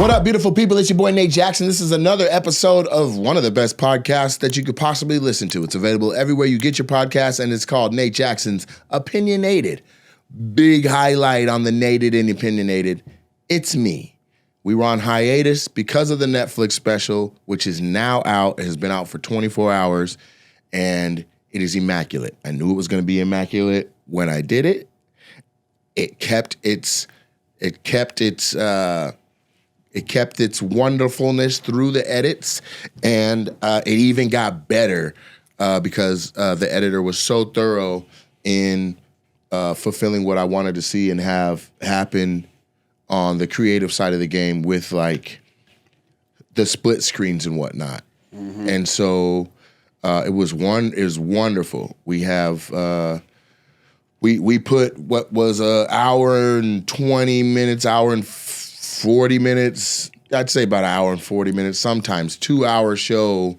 What up, beautiful people? It's your boy, Nate Jackson. This is another episode of one of the best podcasts that you could possibly listen to. It's available everywhere you get your podcasts, and it's called Nate Jackson's OpinioNated. Big highlight on the Nated and Opinionated. It's me. We were on hiatus because of the Netflix special, which is now out. It has been out for 24 hours, and it is immaculate. I knew it was going to be immaculate when I did it. It kept its wonderfulness through the edits, and it even got better because the editor was so thorough in fulfilling what I wanted to see and have happen on the creative side of the game with like the split screens and whatnot. Mm-hmm. And so it was wonderful. We have we put what was an hour and 20 minutes, hour and 40 minutes, I'd say about an hour and 40 minutes, sometimes 2-hour show.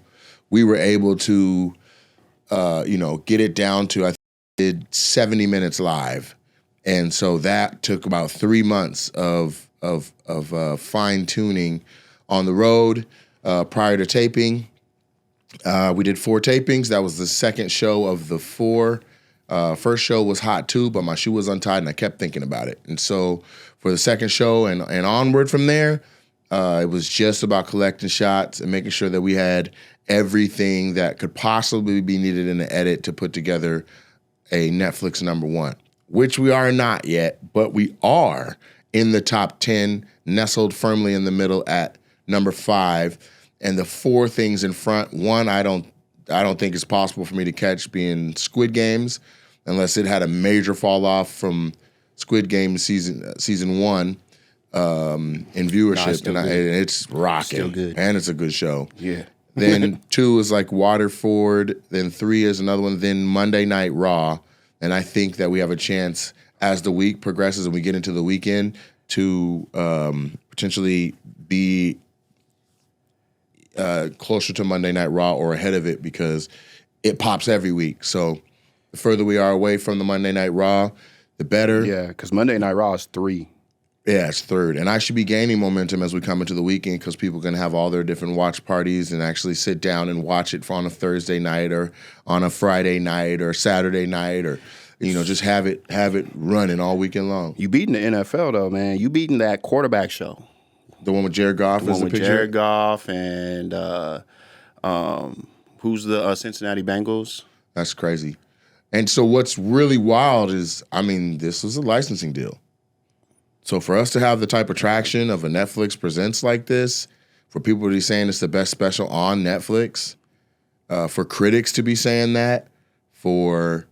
We were able to, get it down to, I think we did 70 minutes live. And so that took about 3 months of fine tuning on the road prior to taping. We did 4 tapings. That was the second show of the 4. First show was hot too, but my shoe was untied and I kept thinking about it. And so for the second show and onward from there, it was just about collecting shots and making sure that we had everything that could possibly be needed in the edit to put together a Netflix #1, which we are not yet, but we are in the top 10, nestled firmly in the middle at number 5. And the 4 things in front, one, I don't think it's possible for me to catch being Squid Games, unless it had a major fall off from Squid Game season 1 in viewership, and it's rocking. Still good. And it's a good show. Yeah. Then 2 is like Waterford. Then 3 is another one. Then Monday Night Raw. And I think that we have a chance as the week progresses and we get into the weekend to potentially be closer to Monday Night Raw or ahead of it because it pops every week. So the further we are away from the Monday Night Raw, the better. Yeah, because Monday Night Raw is 3. Yeah, it's 3rd. And I should be gaining momentum as we come into the weekend because people are going to have all their different watch parties and actually sit down and watch it on a Thursday night or on a Friday night or Saturday night or, just have it running all weekend long. You beating the NFL, though, man. You beating that quarterback show. The one with Jared Goff is the picture? Jared Goff and who's the Cincinnati Bengals? That's crazy. And so what's really wild is, this was a licensing deal. So for us to have the type of traction of a Netflix Presents like this, for people to be saying it's the best special on Netflix, for critics to be saying that, for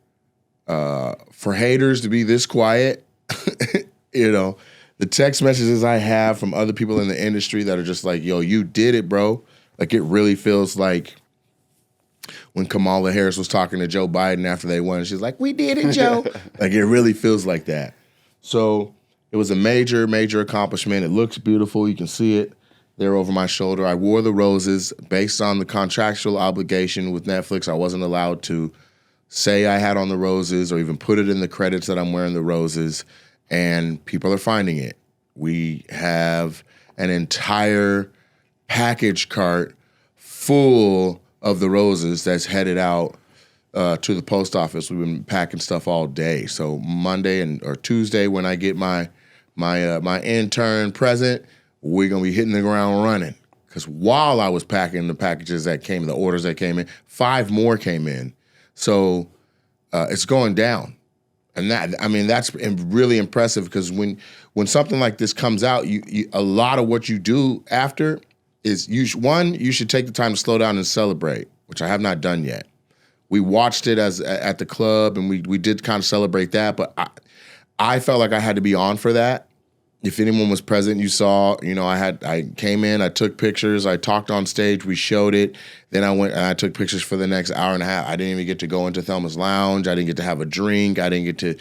haters to be this quiet, the text messages I have from other people in the industry that are just like, yo, you did it, bro. Like, it really feels like when Kamala Harris was talking to Joe Biden after they won, she's like, we did it, Joe. Like, it really feels like that. So it was a major, major accomplishment. It looks beautiful. You can see it there over my shoulder. I wore the roses based on the contractual obligation with Netflix. I wasn't allowed to say I had on the roses or even put it in the credits that I'm wearing the roses. And people are finding it. We have an entire package cart full of the roses that's headed out to the post office. We've been packing stuff all day. So Monday or Tuesday when I get my intern present, we're going to be hitting the ground running. Because while I was packing the packages that came, the orders that came in, 5 more came in. So it's going down. And that's really impressive because when something like this comes out, you a lot of what you do after is you should take the time to slow down and celebrate, which I have not done yet. We watched it at the club and we did kind of celebrate that, but I felt like I had to be on for that. If anyone was present, you saw, I came in, I took pictures, I talked on stage, we showed it. Then I went and I took pictures for the next hour and a half. I didn't even get to go into Thelma's Lounge. I didn't get to have a drink. I didn't get to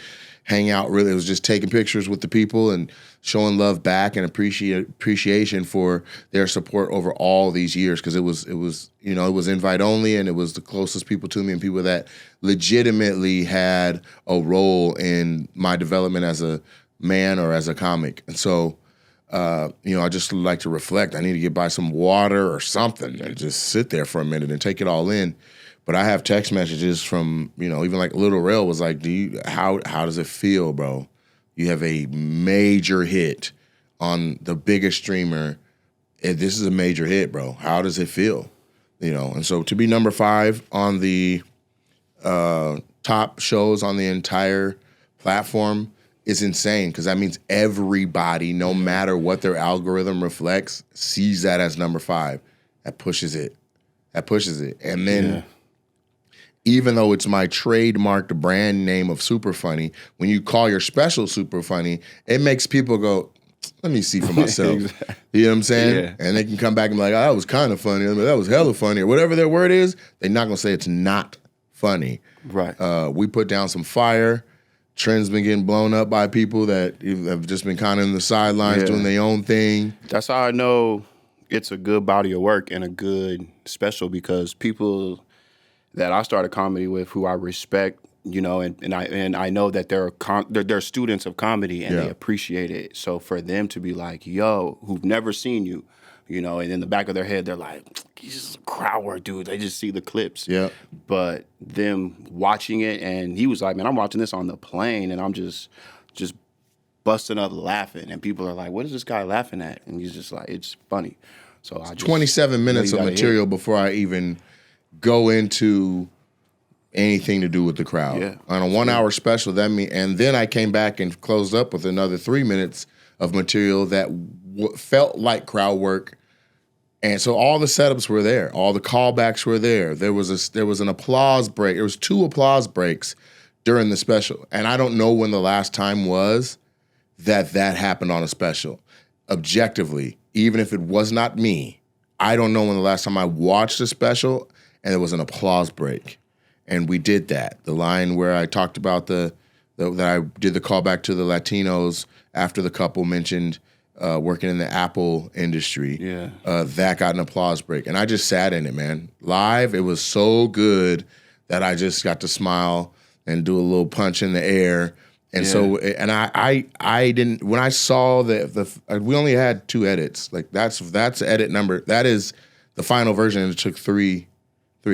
hang out really. It was just taking pictures with the people and showing love back and appreciation for their support over all these years. Because it was invite only, and it was the closest people to me and people that legitimately had a role in my development as a man or as a comic. And so I just like to reflect. I need to get by some water or something and just sit there for a minute and take it all in. But I have text messages from, even like Little Rail was like, how does it feel, bro? You have a major hit on the biggest streamer. This is a major hit, bro. How does it feel? And so to be number 5 on the top shows on the entire platform is insane, because that means everybody, no matter what their algorithm reflects, sees that as number 5. That pushes it. And then even though it's my trademarked brand name of Super Funny, when you call your special Super Funny, it makes people go, let me see for myself. Exactly. You know what I'm saying? Yeah. And they can come back and be like, that was kind of funny. That was hella funny. Or whatever their word is, they're not going to say it's not funny. Right. We put down some fire. Trend's been getting blown up by people that have just been kind of in the sidelines doing their own thing. That's how I know it's a good body of work and a good special, because people that I started comedy with, who I respect, and I know that they're students of comedy and they appreciate it. So for them to be like, yo, who've never seen you, and in the back of their head, they're like, he's just a crowd work dude. They just see the clips. Yeah. But them watching it, and he was like, man, I'm watching this on the plane, and I'm just busting up laughing. And people are like, what is this guy laughing at? And he's just like, it's funny. So 27 minutes of material before I even go into anything to do with the crowd. Yeah. On a 1 hour special, and then I came back and closed up with another 3 minutes of material that felt like crowd work. And so all the setups were there, all the callbacks were there. There was an applause break. There was 2 applause breaks during the special, and I don't know when the last time was that happened on a special. Objectively, even if it was not me, I don't know when the last time I watched a special and there was an applause break. And we did that. The line where I talked about that I did the callback to the Latinos after the couple mentioned working in the Apple industry. Yeah. That got an applause break. And I just sat in it, man. Live, it was so good that I just got to smile and do a little punch in the air. And so, and I didn't, when I saw we only had 2 edits. Like that's edit number. That is the final version, and it took 3.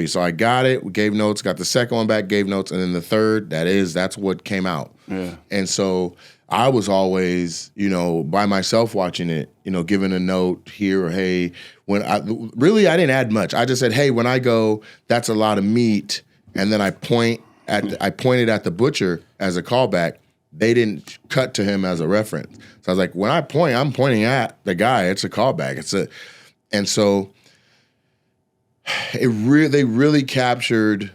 So I got it, we gave notes, got the second one back, gave notes, and then the third, that's what came out. Yeah. And so I was always, by myself watching it, giving a note here or hey, I didn't add much. I just said, hey, when I go, that's a lot of meat, and then I pointed at the butcher as a callback. They didn't cut to him as a reference. So I was like, when I point, I'm pointing at the guy. It's a callback. And so they really captured,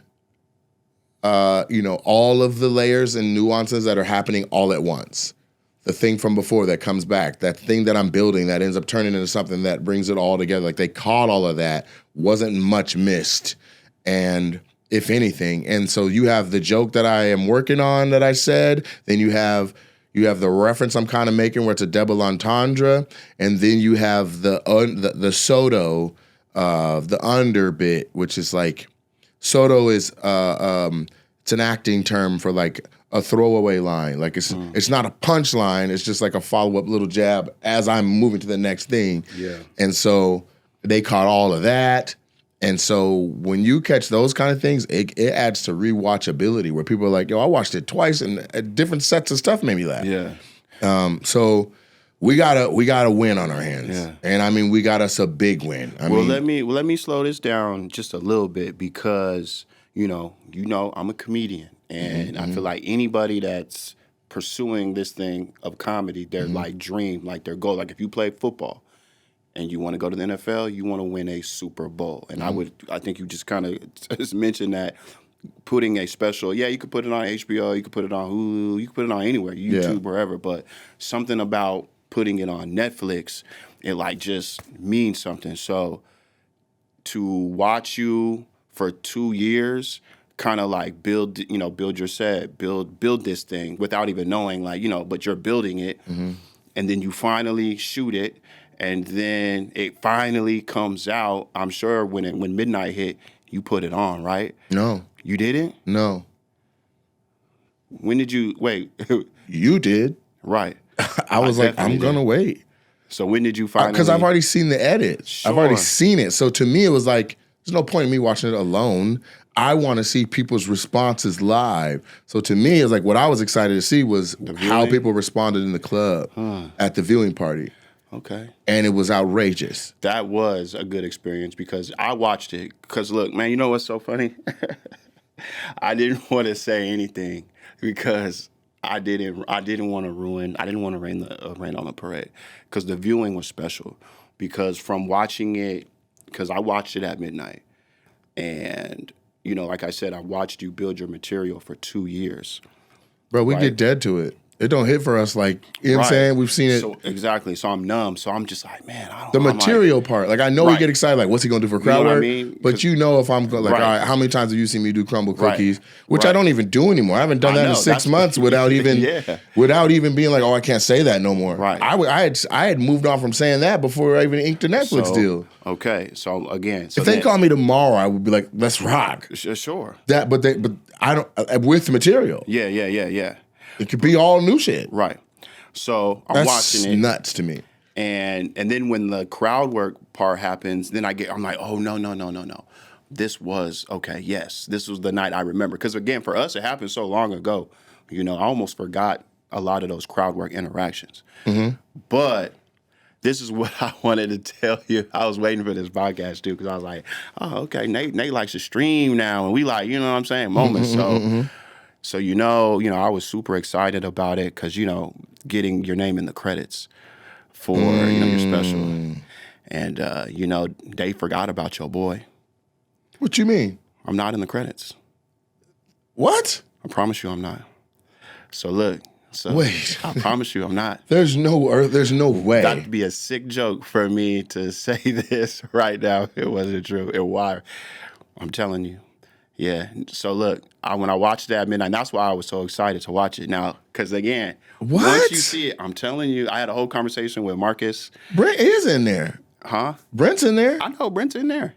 all of the layers and nuances that are happening all at once. The thing from before that comes back, that thing that I'm building that ends up turning into something that brings it all together. Like they caught all of that, wasn't much missed, and if anything. And so you have the joke that I am working on that I said, then you have the reference I'm kind of making where it's a double entendre, and then you have the Soto, the under bit, which is like, Soto is it's an acting term for like a throwaway line. Like it's not a punch line, it's just like a follow-up little jab as I'm moving to the next thing. Yeah. And so they caught all of that. And so when you catch those kind of things, it adds to rewatchability, where people are like, yo, I watched it twice and different sets of stuff made me laugh. Yeah. So we got a win on our hands. Yeah. And I mean, we got us a big win. Let me slow this down just a little bit, because I'm a comedian, and I feel like anybody that's pursuing this thing of comedy, their like dream, like their goal, like if you play football and you want to go to the NFL, you want to win a Super Bowl. And I think you just kind of just mentioned that putting a special, you could put it on HBO, you could put it on Hulu, you could put it on anywhere, YouTube, wherever, but something about putting it on Netflix, it like just means something. So to watch you for 2 years kind of like build your set, build this thing without even knowing, like, but you're building it, and then you finally shoot it, and then it finally comes out. I'm sure when midnight hit, you put it on, right? No. You didn't? No. When did you wait? You did. Right. I was like, I'm gonna wait. So when did you finally? Because I've already seen the edit. Sure. I've already seen it. So to me, it was like, there's no point in me watching it alone. I want to see people's responses live. So to me, it was like what I was excited to see was how people responded in the club at the viewing party. Okay. And it was outrageous. That was a good experience because I watched it. Because look, man, you know what's so funny? I didn't want to say anything because I didn't want to rain on the parade because the viewing was special. Because from watching it, because I watched it at midnight, and you know, like I said, I watched you build your material for 2 years. Bro, we get dead to it. It don't hit for us like, you know what I'm saying? We've seen it. So, exactly. So I'm numb. So I'm just like, man, I don't The know. material part. Like, I know we get excited, like, what's he going to do for crowd work? I mean? But you know if I'm like, all right, how many times have you seen me do crumble cookies? Which I don't even do anymore. I haven't done that in 6 months without even being like, oh, I can't say that no more. Right. I had moved on from saying that before I even inked the Netflix deal. Okay. So again. If they call me tomorrow, I would be like, let's rock. Sure. But I don't, with the material. Yeah. It could be all new shit. Right. So I'm watching it. That's nuts to me. And then when the crowd work part happens, then I'm like, oh, no. This was, okay, yes. This was the night I remember. Because again, for us, it happened so long ago. You know, I almost forgot a lot of those crowd work interactions. Mm-hmm. But this is what I wanted to tell you. I was waiting for this podcast too, because I was like, oh, okay, Nate likes to stream now. And we like, you know what I'm saying, moments. So, you know, I was super excited about it because, you know, getting your name in the credits for, you know, your special. And, you know, they forgot about your boy. What you mean? I'm not in the credits. What? I promise you I'm not. So, look. So, wait. I promise you I'm not. There's no way. That'd be a sick joke for me to say this right now. It wasn't true. I'm telling you. Yeah. So look, when I watched that at midnight, that's why I was so excited to watch it now. Because again, once you see it, I'm telling you, I had a whole conversation with Marcus. Brent is in there. Huh? Brent's in there. I know Brent's in there.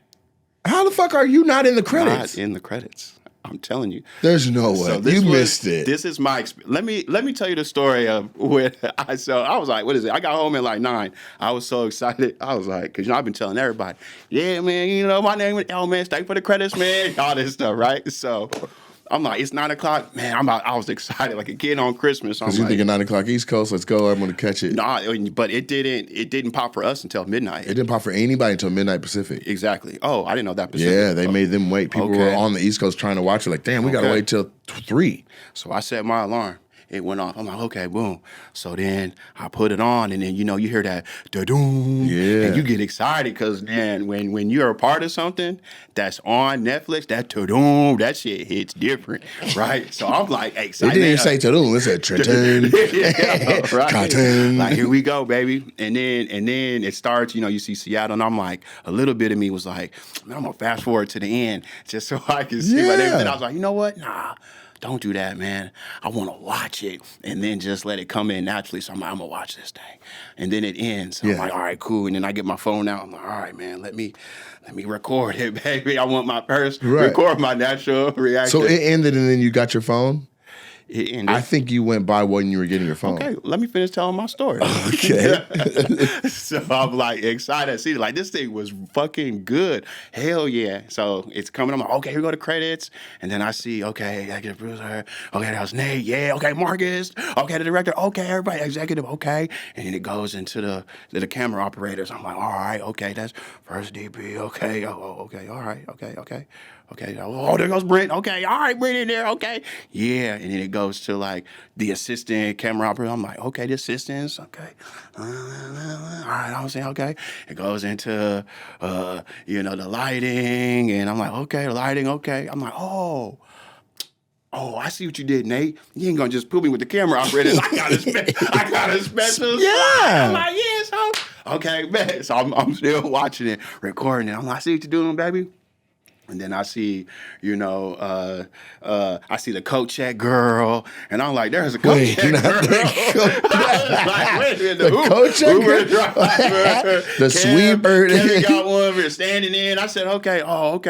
How the fuck are you not in the credits? Not in the credits. I'm telling you. There's no way. So you missed it. This is my experience. Let me tell you the story of when I was like, what is it? I got home at like 9. I was so excited. I was like, because, you know, I've been telling everybody, yeah, man, you know, my name is man, stay for the credits, man. All this stuff, right? So I'm like, it's 9 o'clock. Man, I was excited like a kid on Christmas. Because you thinking 9 o'clock East Coast, let's go, I'm going to catch it. Nah, but it didn't pop for us until midnight. It didn't pop for anybody until midnight Pacific. Exactly. Oh, I didn't know that Pacific. Yeah, they made them wait. People were on the East Coast trying to watch it like, damn, we got to wait till 3. So I set my alarm. It went off. I'm like, okay, boom. So then I put it on, and then, you know, you hear that da-doom. Yeah. And you get excited because, man, when you're a part of something that's on Netflix, that da-doom, that shit hits different, right? So I'm like excited. It didn't say da-doom. It said tra-tun. Yeah, right. Tra-tun. Like, here we go, baby. And then it starts, you know, you see Seattle, and I'm like, a little bit of me was like, man, I'm going to fast forward to the end just so I can see. But then I was like, you know what? Nah. Don't do that, man. I want to watch it and then just let it come in naturally. So I'm like, I'm going to watch this thing. And then it ends. So I'm like, all right, cool. And then I get my phone out. I'm like, all right, man, let me record it, baby. I want my first record my natural reaction. So it ended and then you got your phone? It ended. I think you went by when you were getting your phone. Okay, let me finish telling my story. Okay. So I'm like excited to see it. Like, this thing was fucking good. Hell yeah. So it's coming. I'm like, okay, here we go to credits. And then I see, okay, executive producer. Okay, that was Nate. Yeah. Okay, Marcus. Okay, the director. Okay, everybody. Executive. Okay. And then it goes into the camera operators. I'm like, all right. Okay, that's first DP. Okay. Oh, okay. All right. Okay. Okay. Oh, there goes Brent. Okay. All right, Brent in there. Okay. Yeah. And then it goes to like the assistant camera operator. I'm like, okay, the assistants. Okay. All right. I was saying, okay. It goes into, you know, the lighting. And I'm like, okay, the lighting. Okay. I'm like, oh, I see what you did, Nate. You ain't gonna just put me with the camera operators. I got a special. Yeah. I'm like, yeah, so okay, man. So I'm still watching it, recording it. I'm like, I see what you're doing, baby. And then I see, you know, I see the coat check girl, and I'm like, there's a coat check girl. The coat check girl? The sweeper. Kevin got one of it standing in. I said, okay. And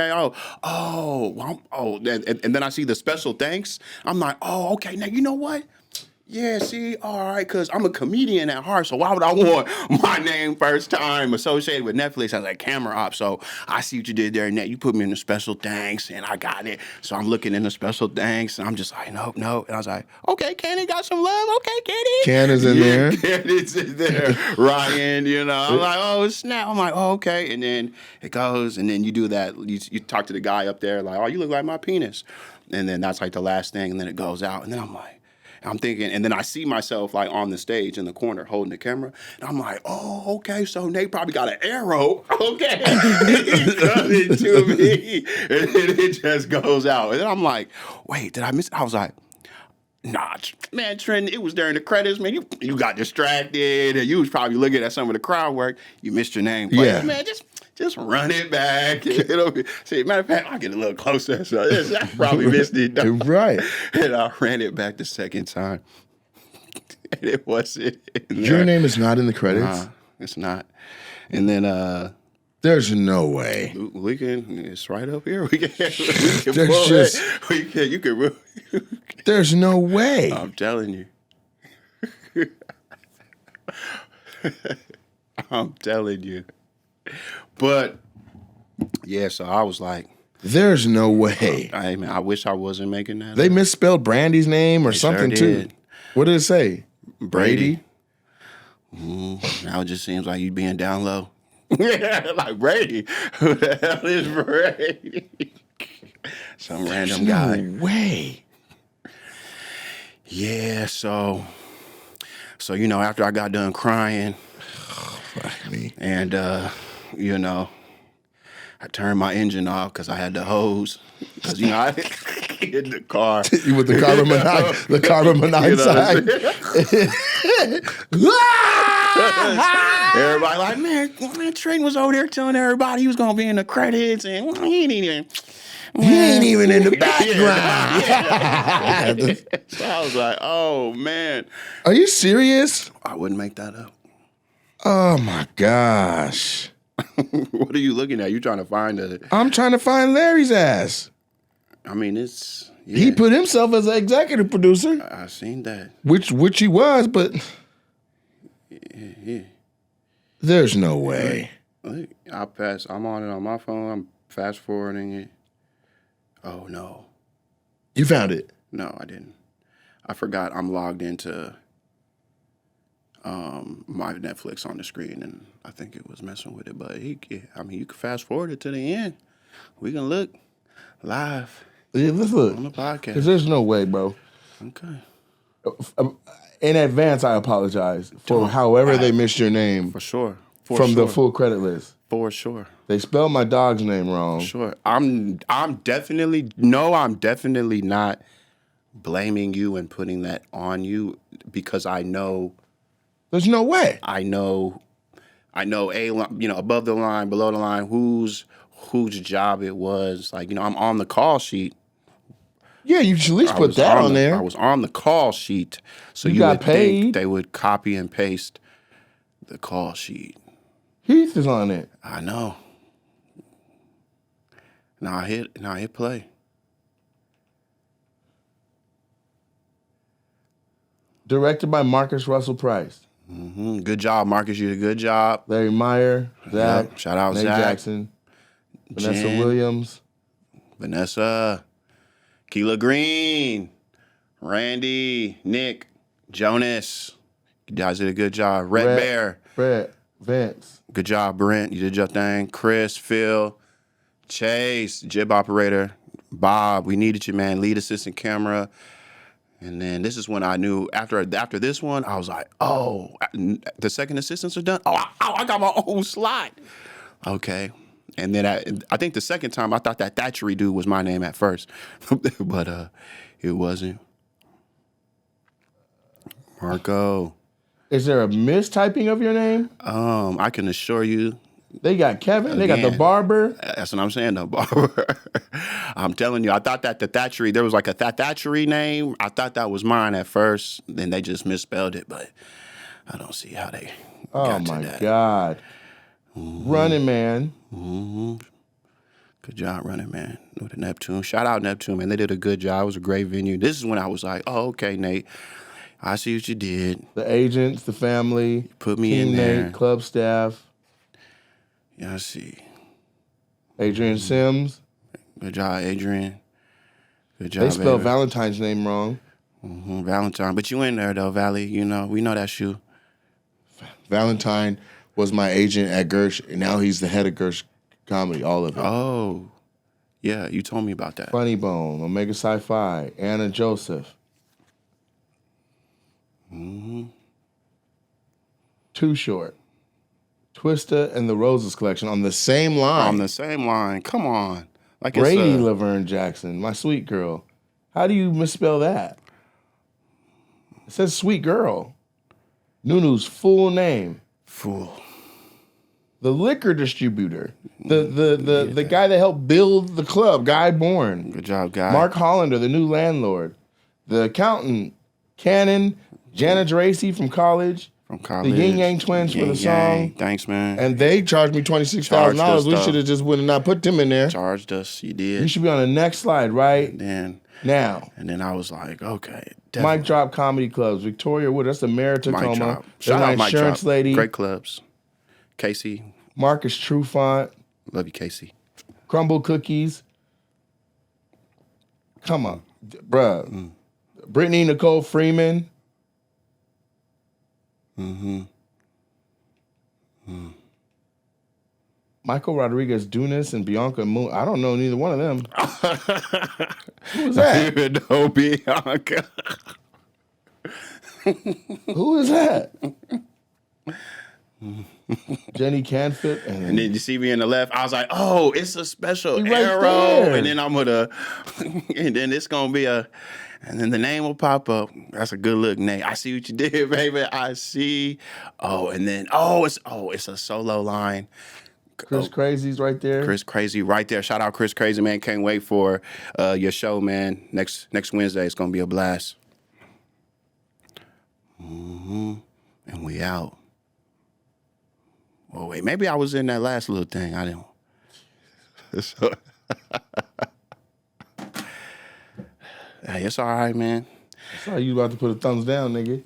then I see the special thanks. I'm like, oh, okay. Now, you know what? Yeah, see, all right, because I'm a comedian at heart, so why would I want my name first time associated with Netflix as like camera op? So I see what you did there, Nat. You put me in the special thanks, and I got it. So I'm looking in the special thanks, and I'm just like, nope. And I was like, okay, Kenny got some love. Okay, Kenny. Cannon's in there. Cannon's in there. Ryan, I'm like, oh, snap. I'm like, oh, okay. And then it goes, and then you do that. You talk to the guy up there, like, oh, you look like my penis. And then that's like the last thing, and then it goes out. And then I'm thinking, and then I see myself like on the stage in the corner holding the camera, and I'm like, oh, okay, so Nate probably got an arrow, okay, coming to me, and then it just goes out. And then I'm like, wait, did I miss it? I was like, nah, man, Trent, it was during the credits, man. You got distracted, and you was probably looking at some of the crowd work. You missed your name. Yeah. Man, just run it back. See, matter of fact, I'll get a little closer. So I probably missed it. Right. And I ran it back the second time. And it wasn't in there. Your name is not in the credits? It's not. And then there's no way. we can, it's right up here. We can There's pull just, it. You can. There's no way. I'm telling you. I'm telling you. But yeah, so I was like, there's no way. Hey man, I wish I wasn't making that. They misspelled Brandy's name or something too. What did it say? Brady? Now it just seems like you being down low. Like Brady. Who the hell is Brady? Some random guy. No way. Yeah, so after I got done crying, Fuck me. and I turned my engine off because I had the hose. Because I in the car. You with the carbon monoxide. Everybody like, man, Trent was over there telling everybody he was gonna be in the credits, and he ain't even in the background. So I was like, oh man. Are you serious? I wouldn't make that up. Oh my gosh. What are you looking at? You trying to find a... I'm trying to find Larry's ass. I mean, it's... Yeah. He put himself as an executive producer. I seen that. Which he was, but... Yeah. There's no way. Look, I'm on it on my phone. I'm fast forwarding it. Oh, no. You found it? No, I didn't. I forgot I'm logged into my Netflix on the screen, and I think it was messing with it. But you can fast forward it to the end. We can look live. Yeah, let's look on the podcast. Because there's no way, bro. Okay. In advance, I apologize for however they missed your name. For sure. The full credit list. For sure. They spelled my dog's name wrong. For sure. I'm definitely not blaming you and putting that on you because I know. There's no way. I know above the line, below the line, whose job it was. Like, I'm on the call sheet. Yeah, you should at least put that on there. I was on the call sheet. So you got would paid. think they would copy and paste the call sheet. Heath is on it. I know. Now I hit play. Directed by Marcus Russell Price. Mm-hmm. Good job, Marcus. You did a good job. Larry Meyer, Zach, Yep. Shout out Nate Zach. Jackson, Vanessa Jen. Williams. Vanessa, Keela Green, Randy, Nick, Jonas. You guys did a good job. Red Bear. Brett, Vince. Good job, Brent. You did your thing. Chris, Phil, Chase, jib operator, Bob. We needed you, man. Lead assistant camera. And then this is when I knew after this one, I was like, oh, the second assistants are done. Oh, I got my own slot. Okay. And then I think the second time I thought that Thatchery dude was my name at first, but it wasn't. Marco. Is there a mistyping of your name? I can assure you. They got Kevin. They got the barber. That's what I'm saying, the barber. I'm telling you, I thought that the Thatchery, there was like a Thatchery name. I thought that was mine at first. Then they just misspelled it, but I don't see how they got to that. Oh, my God. Mm-hmm. Running Man. Mm-hmm. Good job, Running Man, with the Neptune. Shout out Neptune, man. They did a good job. It was a great venue. This is when I was like, oh, okay, Nate. I see what you did. The agents, the family. Put me in there. Club staff. Yeah, I see. Adrian Sims. Good job, Adrian. Good job, They spelled baby. Valentine's name wrong. Valentine. But you in there, though, Valley. You know, we know that's you. Valentine was my agent at Gersh, and now he's the head of Gersh Comedy, all of it. Oh, yeah, you told me about that. Funny Bone, Omega Sci-Fi, Anna Joseph. Too Short. Twista and the Roses Collection on the same line. On the same line. Come on. Like Brady Laverne Jackson, my sweet girl. How do you misspell that? It says sweet girl. Nunu's full name. Fool. The liquor distributor. The guy that helped build the club, Guy Bourne. Good job, Guy. Mark Hollander, the new landlord. The accountant, Cannon, Jana Geraci from college. From college. The Yin Yang Twins for the song. Thanks, man. And they charged me $26,000. We should have just went and not put them in there. Charged us. You did. You should be on the next slide right now. And then I was like, okay. Definitely. Mike Drop Comedy Clubs. Victoria Wood. That's the mayor of Tacoma. Mike Drop. There's Shout my out Mike insurance Drop. lady. Great clubs. Casey. Marcus Trufant. Love you, Casey. Crumble Cookies. Come on. Bruh. Brittany Nicole Freeman. Michael Rodriguez Dunas and Bianca Moon. I don't know neither one of them. Who is that? I don't even know Bianca. Who is that? Jenny Canfit. And then you see me in the left. I was like, oh, it's a special right arrow. there. And then I'm going to, and then it's going to be and then the name will pop up. That's a good look, Nate. I see what you did, baby. I see. Oh, and then, it's a solo line. Chris Crazy's right there. Chris Crazy right there. Shout out Chris Crazy, man. Can't wait for your show, man. Next Wednesday, it's going to be a blast. And we out. Oh, wait. Maybe I was in that last little thing. I didn't. Hey, it's all right, man. I saw you about to put a thumbs down, nigga.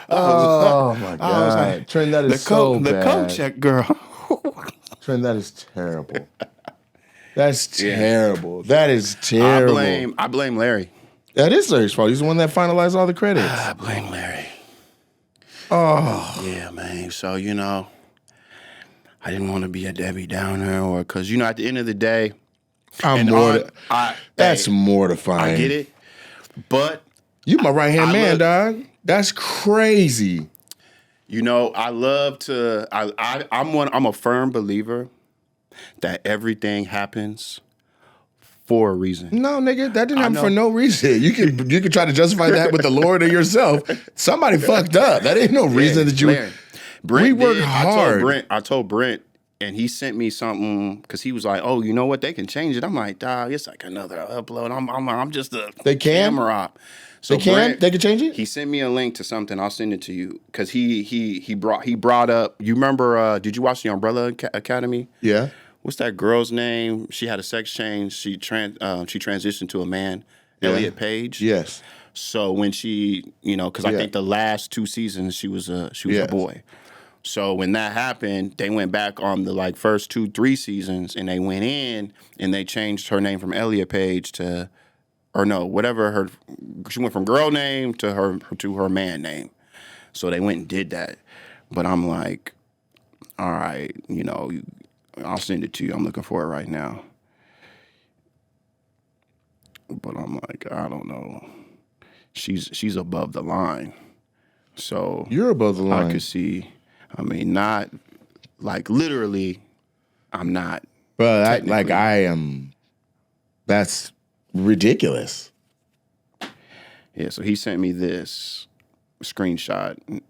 Oh, my God. I was like, Trent, that is so bad. The coat check, girl. Trent, that is terrible. That's terrible. That is terrible. I blame Larry. That is Larry's fault. He's the one that finalized all the credits. I blame Larry. Oh. Yeah, man. So, I didn't want to be a Debbie Downer or because, at the end of the day, that's mortifying. I get it. But you my right-hand man, dog. That's crazy. I love to I'm a firm believer that everything happens for a reason. No, nigga, that didn't happen for no reason. You can try to justify that with the Lord or yourself. Somebody fucked up. That ain't no reason that you. Larry, Brent we worked hard. I told Brent, and he sent me something because he was like, "Oh, you know what? They can change it." I'm like, "Dog, it's like another upload. I'm just a camera op." So they can change it. He sent me a link to something. I'll send it to you because he brought up. You remember? Did you watch the Umbrella Academy? Yeah. What's that girl's name? She had a sex change. She transitioned to a man. Elliot Page. Yes. So when she, because I think the last 2 seasons she was a boy. So when that happened, they went back on the first 2-3 seasons, and they went in and they changed her name from Elliot Page to, or no, whatever she went from girl name to her man name. So they went and did that. But I'm like, all right, I'll send it to you. I'm looking for it right now. But I'm like, I don't know. She's above the line. So you're above the line. I could see. I mean, not literally. I'm not. Bro, I am. That's ridiculous. Yeah. So he sent me this screenshot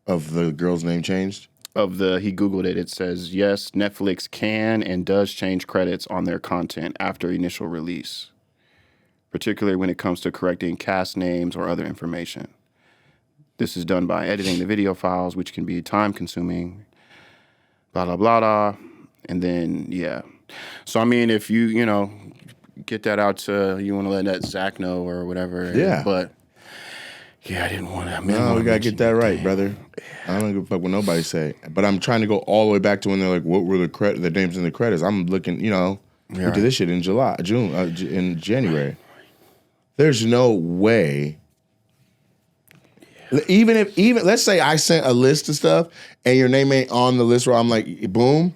of the girl's name changed. He Googled it. It says, yes, Netflix can and does change credits on their content after initial release, particularly when it comes to correcting cast names or other information. This is done by editing the video files, which can be time-consuming, blah, blah, blah, blah. And then, yeah. So, I mean, if you get that out to you. Want to let that Zach know or whatever. Yeah. But yeah, I didn't want to. No, we gotta get that right, brother. I don't give a fuck what nobody say. But I'm trying to go all the way back to when they're like, what were the names in the credits? I'm looking, we did this shit in in January. There's no way. Even let's say I sent a list of stuff and your name ain't on the list where I'm like, boom,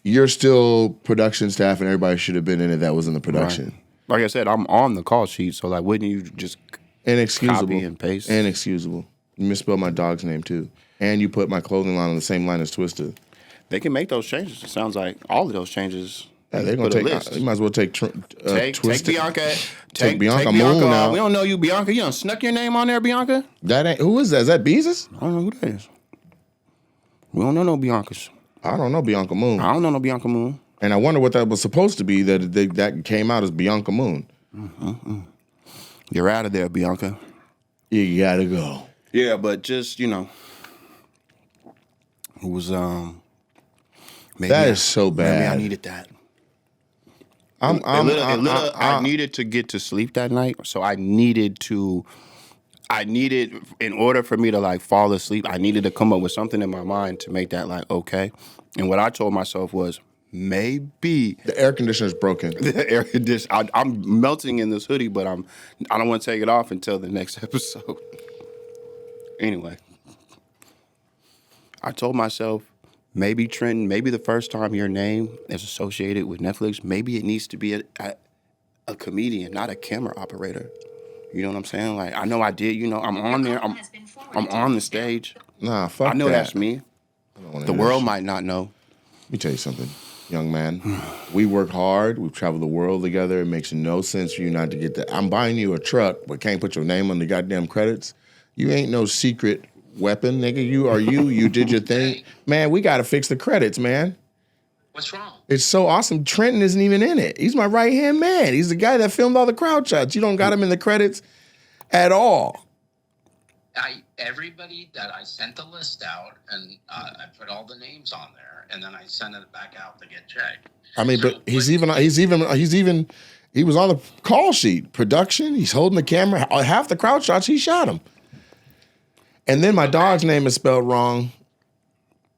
you're still production staff and everybody should have been in it that was in the production. Right. Like I said, I'm on the call sheet, so like, wouldn't you just inexcusable copy and paste? Inexcusable. You misspelled my dog's name too, and you put my clothing line on the same line as Twisted. They can make those changes. It sounds like all of those changes. Yeah, they're gonna take. You might as well take Take Bianca. Take Bianca Moon now. We don't know you, Bianca. You done snuck your name on there, Bianca? That ain't. Who is that? Is that Beezus? I don't know who that is. We don't know no Biancas. I don't know Bianca Moon. I don't know no Bianca Moon. And I wonder what that was supposed to be. That came out as Bianca Moon. You're out of there, Bianca. You gotta go. Yeah, but just it was maybe that is so bad. Maybe I needed that. I needed to get to sleep that night, so I needed in order for me to like fall asleep, I needed to come up with something in my mind to make that like okay. And what I told myself was maybe the air conditioner's broken. The air conditioner. I'm melting in this hoodie, but I don't want to take it off until the next episode. Anyway, I told myself, maybe Trenton, maybe the first time your name is associated with Netflix, maybe it needs to be a comedian, not a camera operator. You know what I'm saying? Like, I know I did. I'm on there. I'm on the stage. Nah, fuck that. I know that's me. The world might not know. Let me tell you something, young man. We work hard. We've traveled the world together. It makes no sense for you not to get that. I'm buying you a truck, but can't put your name on the goddamn credits. You ain't no secret weapon, nigga. You are you. You did your thing. Man, we got to fix the credits, man. What's wrong? It's so awesome. Trenton isn't even in it. He's my right-hand man. He's the guy that filmed all the crowd shots. You don't got him in the credits at all. Everybody that I sent the list out, and I put all the names on there, and then I sent it back out to get checked. I mean, but he was on the call sheet. Production, he's holding the camera. Half the crowd shots, he shot him. And then my dog's name is spelled wrong,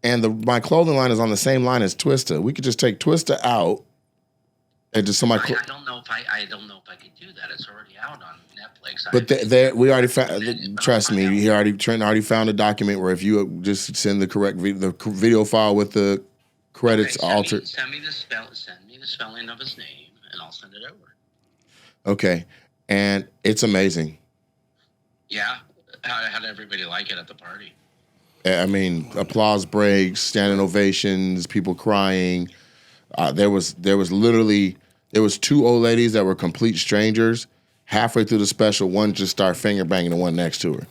and my clothing line is on the same line as Twista. We could just take Twista out and just somebody. I don't know if I could do that. It's already out on Netflix. But we already found. Trust me, Trent already found a document where if you just send the correct video file with the credits altered. Send me the spelling of his name, and I'll send it over. Okay, and it's amazing. Yeah. How did everybody like it at the party? I mean, applause breaks, standing ovations, people crying. There was two old ladies that were complete strangers. Halfway through the special, one just started finger banging the one next to her.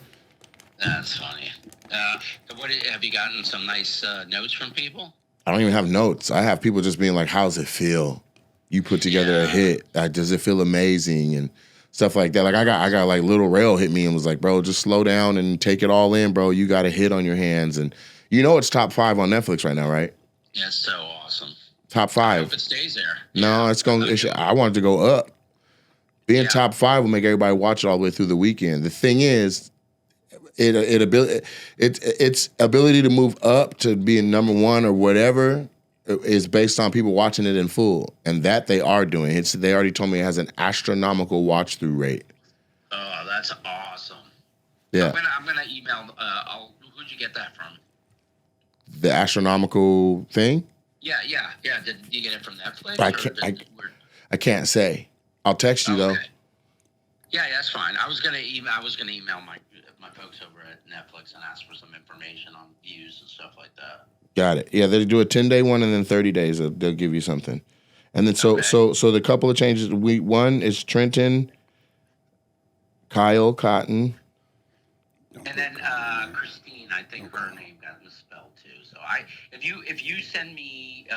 That's funny. Have you gotten some nice notes from people? I don't even have notes. I have people just being like, "How's it feel? You put together a hit. Does it feel amazing?" And stuff like that. Like I got like Little Rail hit me and was like, "Bro, just slow down and take it all in, bro. You got a hit on your hands." And it's top 5 on Netflix right now, right? Yeah, it's so awesome. Top 5. I hope it stays there. No, I want it to go up. Being top 5 will make everybody watch it all the way through the weekend. The thing is, its ability to move up to being number 1 or whatever is based on people watching it in full, and that they are doing. They already told me it has an astronomical watch through rate. Oh, that's awesome. Yeah, I'm gonna email. Who'd you get that from? The astronomical thing. Yeah. Did you get it from Netflix? I can't say. I'll text you though. Yeah, that's fine. I was gonna email my folks over at Netflix and ask for some information on views and stuff like that. Got it. Yeah, they do a 10-day one, and then 30 days they'll give you something. And then so the couple of changes. One is Trenton, Kyle Cotton, and then Christine. I think her name got misspelled too. So if you send me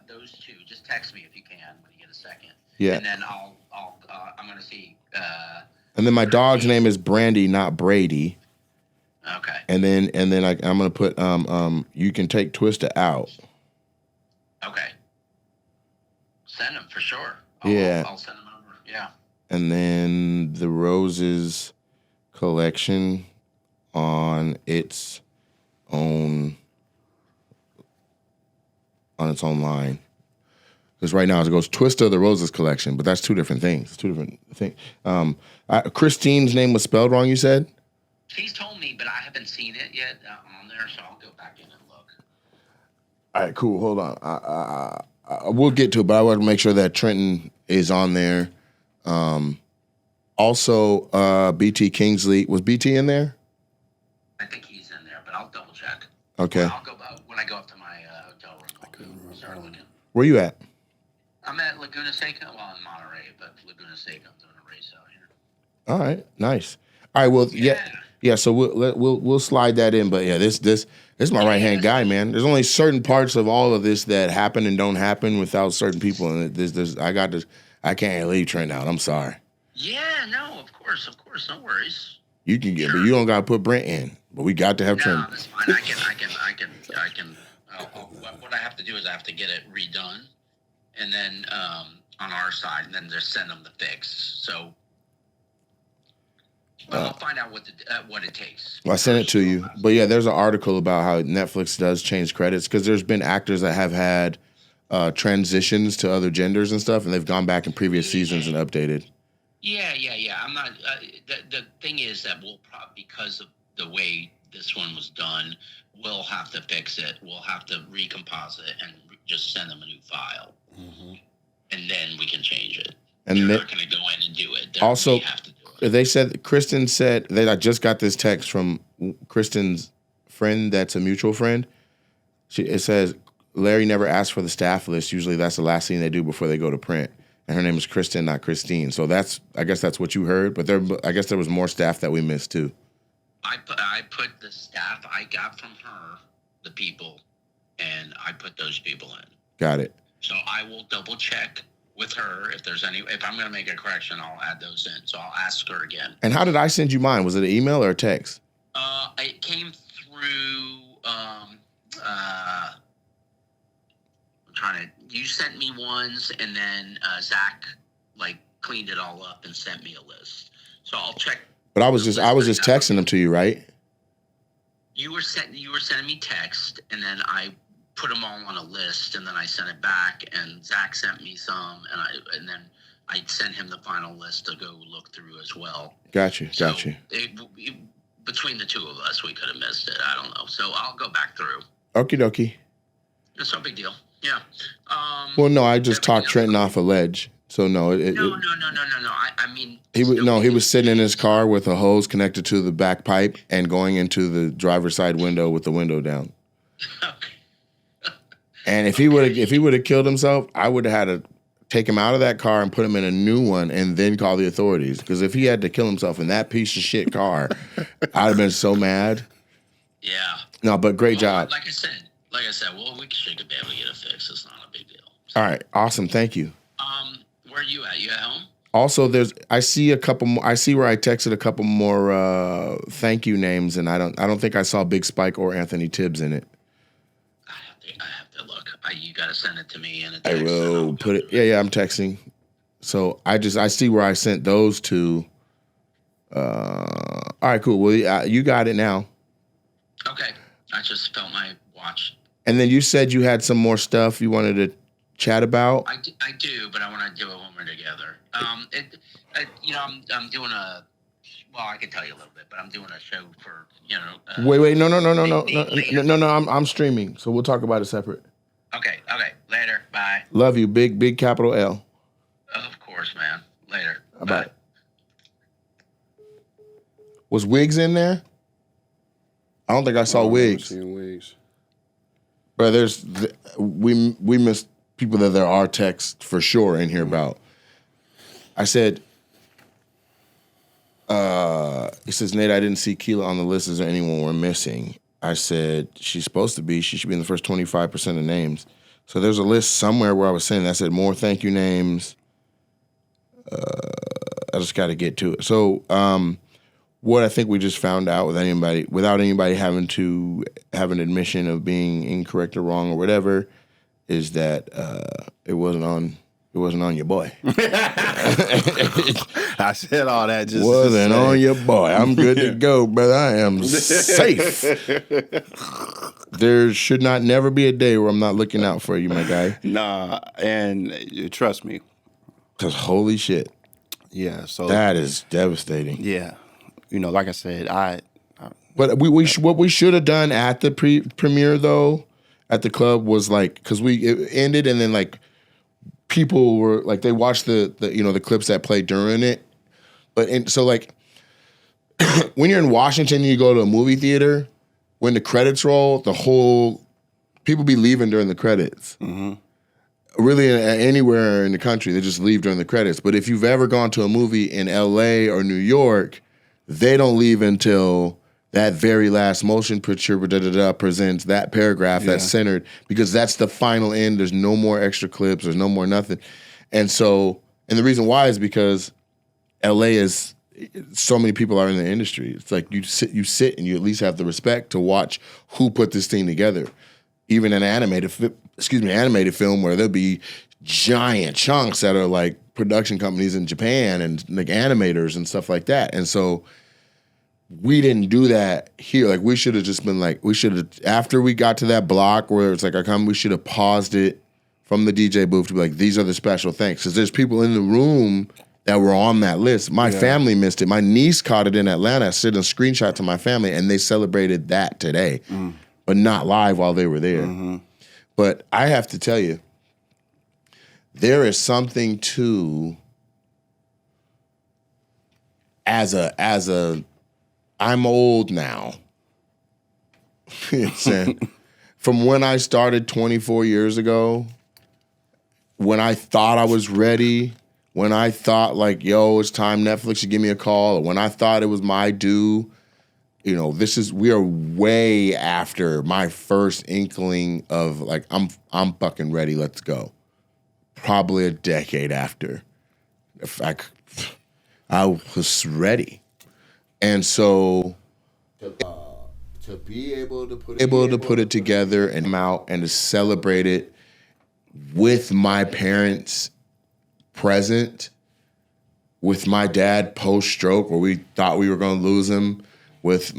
those two, just text me if you can when you get a second. Yeah. And then I'm gonna see. And then my dog's name is Brandy, not Brady. Okay. And then I'm gonna put you can take Twista out. Okay. Send them for sure. I'll send them over. Yeah. And then the Roses collection on its own line. Because right now it goes Twist of the Roses collection, but that's two different things. It's two different things. Christine's name was spelled wrong, you said? She's told me, but I haven't seen it yet on there, so I'll go back in and look. All right, cool. Hold on. We'll get to it, but I want to make sure that Trenton is on there. Also, BT Kingsley. Was BT in there? I think he's in there, but I'll double check. Okay. I'll go when I go up to my hotel room. I'll start looking. Where you at? I'm at Laguna Seca. Well, in Monterey, but Laguna Seca. I'm doing a race out here. All right, nice. All right, well, yeah. So we'll slide that in, but yeah, this is my right hand guy, man. There's only certain parts of all of this that happen and don't happen without certain people, and I can't leave Trent out. I'm sorry. Yeah, no, of course, no worries. You can get, but you don't gotta put Brent in. But we got to have Trent. No, that's fine. I can. What I have to do is I have to get it redone, and then on our side, and then just send them the fix. So. But I'll find out what it takes. Well, I sent it to you. But yeah, there's an article about how Netflix does change credits because there's been actors that have had transitions to other genders and stuff, and they've gone back in previous seasons and updated. Yeah. I'm not. The thing is that we'll probably, because of the way this one was done, we'll have to fix it. We'll have to recompose it and just send them a new file, and then we can change it. And they're not going to go in and do it. Also, we have to do it. Kristen said that I just got this text from Kristen's friend that's a mutual friend. It says, Larry never asked for the staff list. Usually that's the last thing they do before they go to print. And her name is Kristen, not Christine. So I guess that's what you heard. But I guess there was more staff that we missed too. I put the staff I got from her, the people, and I put those people in. Got it. So I will double check with her if I'm going to make a correction, I'll add those in. So I'll ask her again. And how did I send you mine? Was it an email or a text? It came through. I'm trying to. You sent me ones, and then Zach cleaned it all up and sent me a list. So I'll check. But I was just texting them to you, right? You were sending me text, and then I put them all on a list, and then I sent it back, and Zach sent me some, and then I sent him the final list to go look through as well. Got you. Between the two of us, we could have missed it. I don't know. So I'll go back through. Okie dokie. It's no big deal. Yeah. Well, no, I just talked Trenton off a ledge. So no. No. I mean, he was sitting in his car with a hose connected to the back pipe and going into the driver's side window with the window down. Okay. And if he would have killed himself, I would have had to take him out of that car and put him in a new one and then call the authorities. Because if he had to kill himself in that piece of shit car, I'd have been so mad. Yeah. No, but great job. Like I said, well, we should be able to get it fixed. It's not a big deal. So, all right, awesome. Thank you. Where are you at? You at home? Also, I see a couple more. I see where I texted a couple more thank you names, and I don't think I saw Big Spike or Anthony Tibbs in it. I have to look. You got to send it to me in a text. I will put it. Yeah, I'm texting. So I see where I sent those to. All right, cool. Well, you got it now. Okay. I just felt my watch. And then you said you had some more stuff you wanted to chat about. I do, but I want to do it when we're together. I'm doing a. Well, I can tell you a little bit, but I'm doing a show for Wait, no. I'm streaming, so we'll talk about it separate. Okay. Later. Bye. Love you, big capital L. Of course, man. Later. Bye. Was Wiggs in there? I don't think I saw Wiggs. Wiggs. But we missed people that there are texts for sure in here about. I said. He says, Nate, I didn't see Keela on the list. Is there anyone we're missing? I said, she's supposed to be. She should be in the first 25% of names. So there's a list somewhere where I was saying that. I said, more thank you names. I just got to get to it. So what I think we just found out without anybody having to have an admission of being incorrect or wrong or whatever, is that it wasn't on It wasn't on your boy. I said all that just wasn't on your boy. I'm good to go, brother. I am safe. There should never be a day where I'm not looking out for you, my guy. Nah, and trust me. Because holy shit. Yeah, so that is devastating. Yeah. You know, like I said, But what we should have done at the premiere, though, at the club was like, because it ended and then like people were like, they watched the clips that played during it. So like when you're in Washington and you go to a movie theater, when the credits roll, people be leaving during the credits. Mm-hmm. Really, anywhere in the country, they just leave during the credits. But if you've ever gone to a movie in LA or New York, they don't leave until that very last motion picture presents that paragraph that's centered, because that's the final end. There's no more extra clips. There's no more nothing. And the reason why is because LA is, so many people are in the industry. It's like you sit and you at least have the respect to watch who put this thing together. Even an animated film where there'll be giant chunks that are like production companies in Japan and like animators and stuff like that. And so we didn't do that here. Like we should have just been like, after we got to that block where it's like, we should have paused it from the DJ booth to be like, these are the special thanks. Because there's people in the room that were on that list. My family missed it. My niece caught it in Atlanta. I sent a screenshot to my family and they celebrated that today. But not live while they were there. Mm-hmm. But I have to tell you, there is something to I'm old now. From when I started 24 years ago, when I thought I was ready, when I thought like, yo, it's time Netflix should give me a call, or when I thought it was my due. You know, we are way after my first inkling of like, I'm fucking ready, let's go. Probably a decade after. I was ready. And so to be able to put it together and come out and to celebrate it with my parents present, with my dad post-stroke where we thought we were going to lose him, with,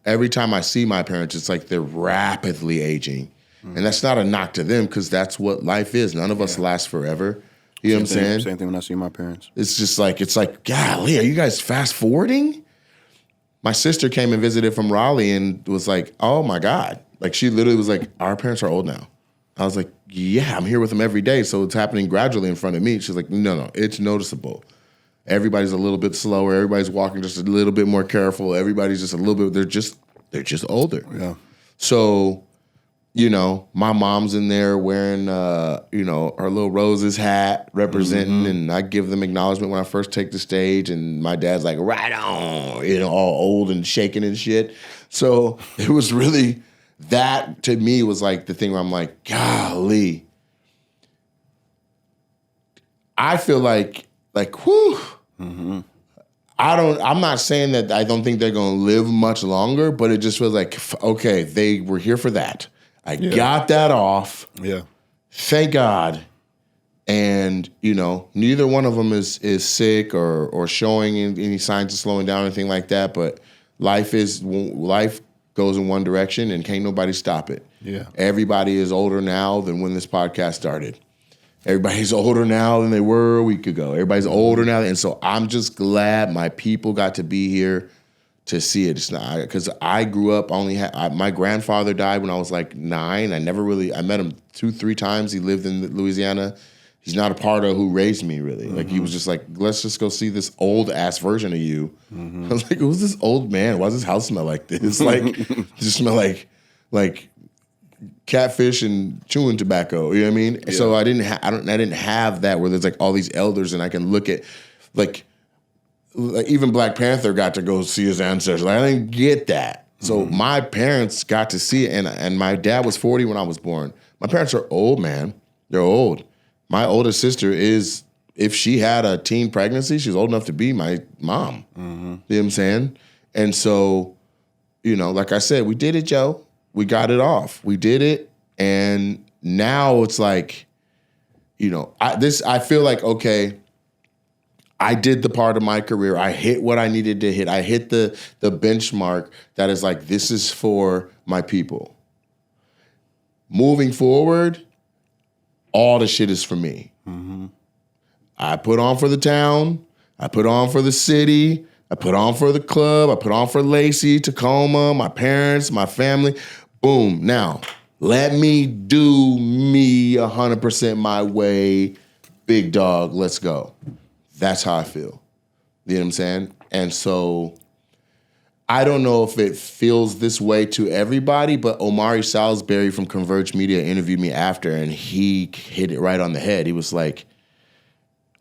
every time I see my parents, it's like they're rapidly aging. Mm-hmm. And that's not a knock to them because that's what life is. None of us last forever. You know what I'm saying? Same thing when I see my parents. It's just like, golly, are you guys fast forwarding? My sister came and visited from Raleigh and was like, oh my God. Like she literally was like, our parents are old now. I was like, yeah, I'm here with them every day. So it's happening gradually in front of me. She's like, no, it's noticeable. Everybody's a little bit slower. Everybody's walking just a little bit more careful. Everybody's just a little bit, they're just older. Yeah. So, my mom's in there wearing, her little roses hat representing, and I give them acknowledgement when I first take the stage, and my dad's like, right on, all old and shaking and shit. So it was really, that to me was like the thing where I'm like, golly. I feel like, whew. Mm-hmm. I'm not saying that I don't think they're going to live much longer, but it just feels like, okay, they were here for that. I got that off. Yeah. Thank God. And, neither one of them is sick or showing any signs of slowing down or anything like that. But life goes in one direction and can't nobody stop it. Yeah. Everybody is older now than when this podcast started. Everybody's older now than they were a week ago. Everybody's older now. And so I'm just glad my people got to be here to see it. It's not because I grew up my grandfather died when I was like 9. I met him 2-3 times. He lived in Louisiana. He's not a part of who raised me, really. Mm-hmm. Like he was just like, let's just go see this old ass version of you. Mm-hmm. I was like, who's this old man? Why does this house smell like this? Like, just smell like catfish and chewing tobacco. You know what I mean? Yeah. So I didn't have that where there's like all these elders and I can look at like even Black Panther got to go see his ancestors. Like, I didn't get that. So my parents got to see it, and my dad was 40 when I was born. My parents are old, man. They're old. My oldest sister is, if she had a teen pregnancy, she's old enough to be my mom. Mm-hmm. You know what I'm saying? And so, like I said, we did it, Joe. We got it off. We did it, and now it's like, I feel like, okay, I did the part of my career. I hit what I needed to hit. I hit the benchmark that is like, this is for my people. Moving forward, all the shit is for me. Mm-hmm. I put on for the town. I put on for the city. I put on for the club. I put on for Lacey, Tacoma, my parents, my family. Boom. Now, let me do me 100% my way. Big dog, let's go. That's how I feel. You know what I'm saying? And so I don't know if it feels this way to everybody, but Omari Salisbury from Converge Media interviewed me after, and he hit it right on the head. He was like,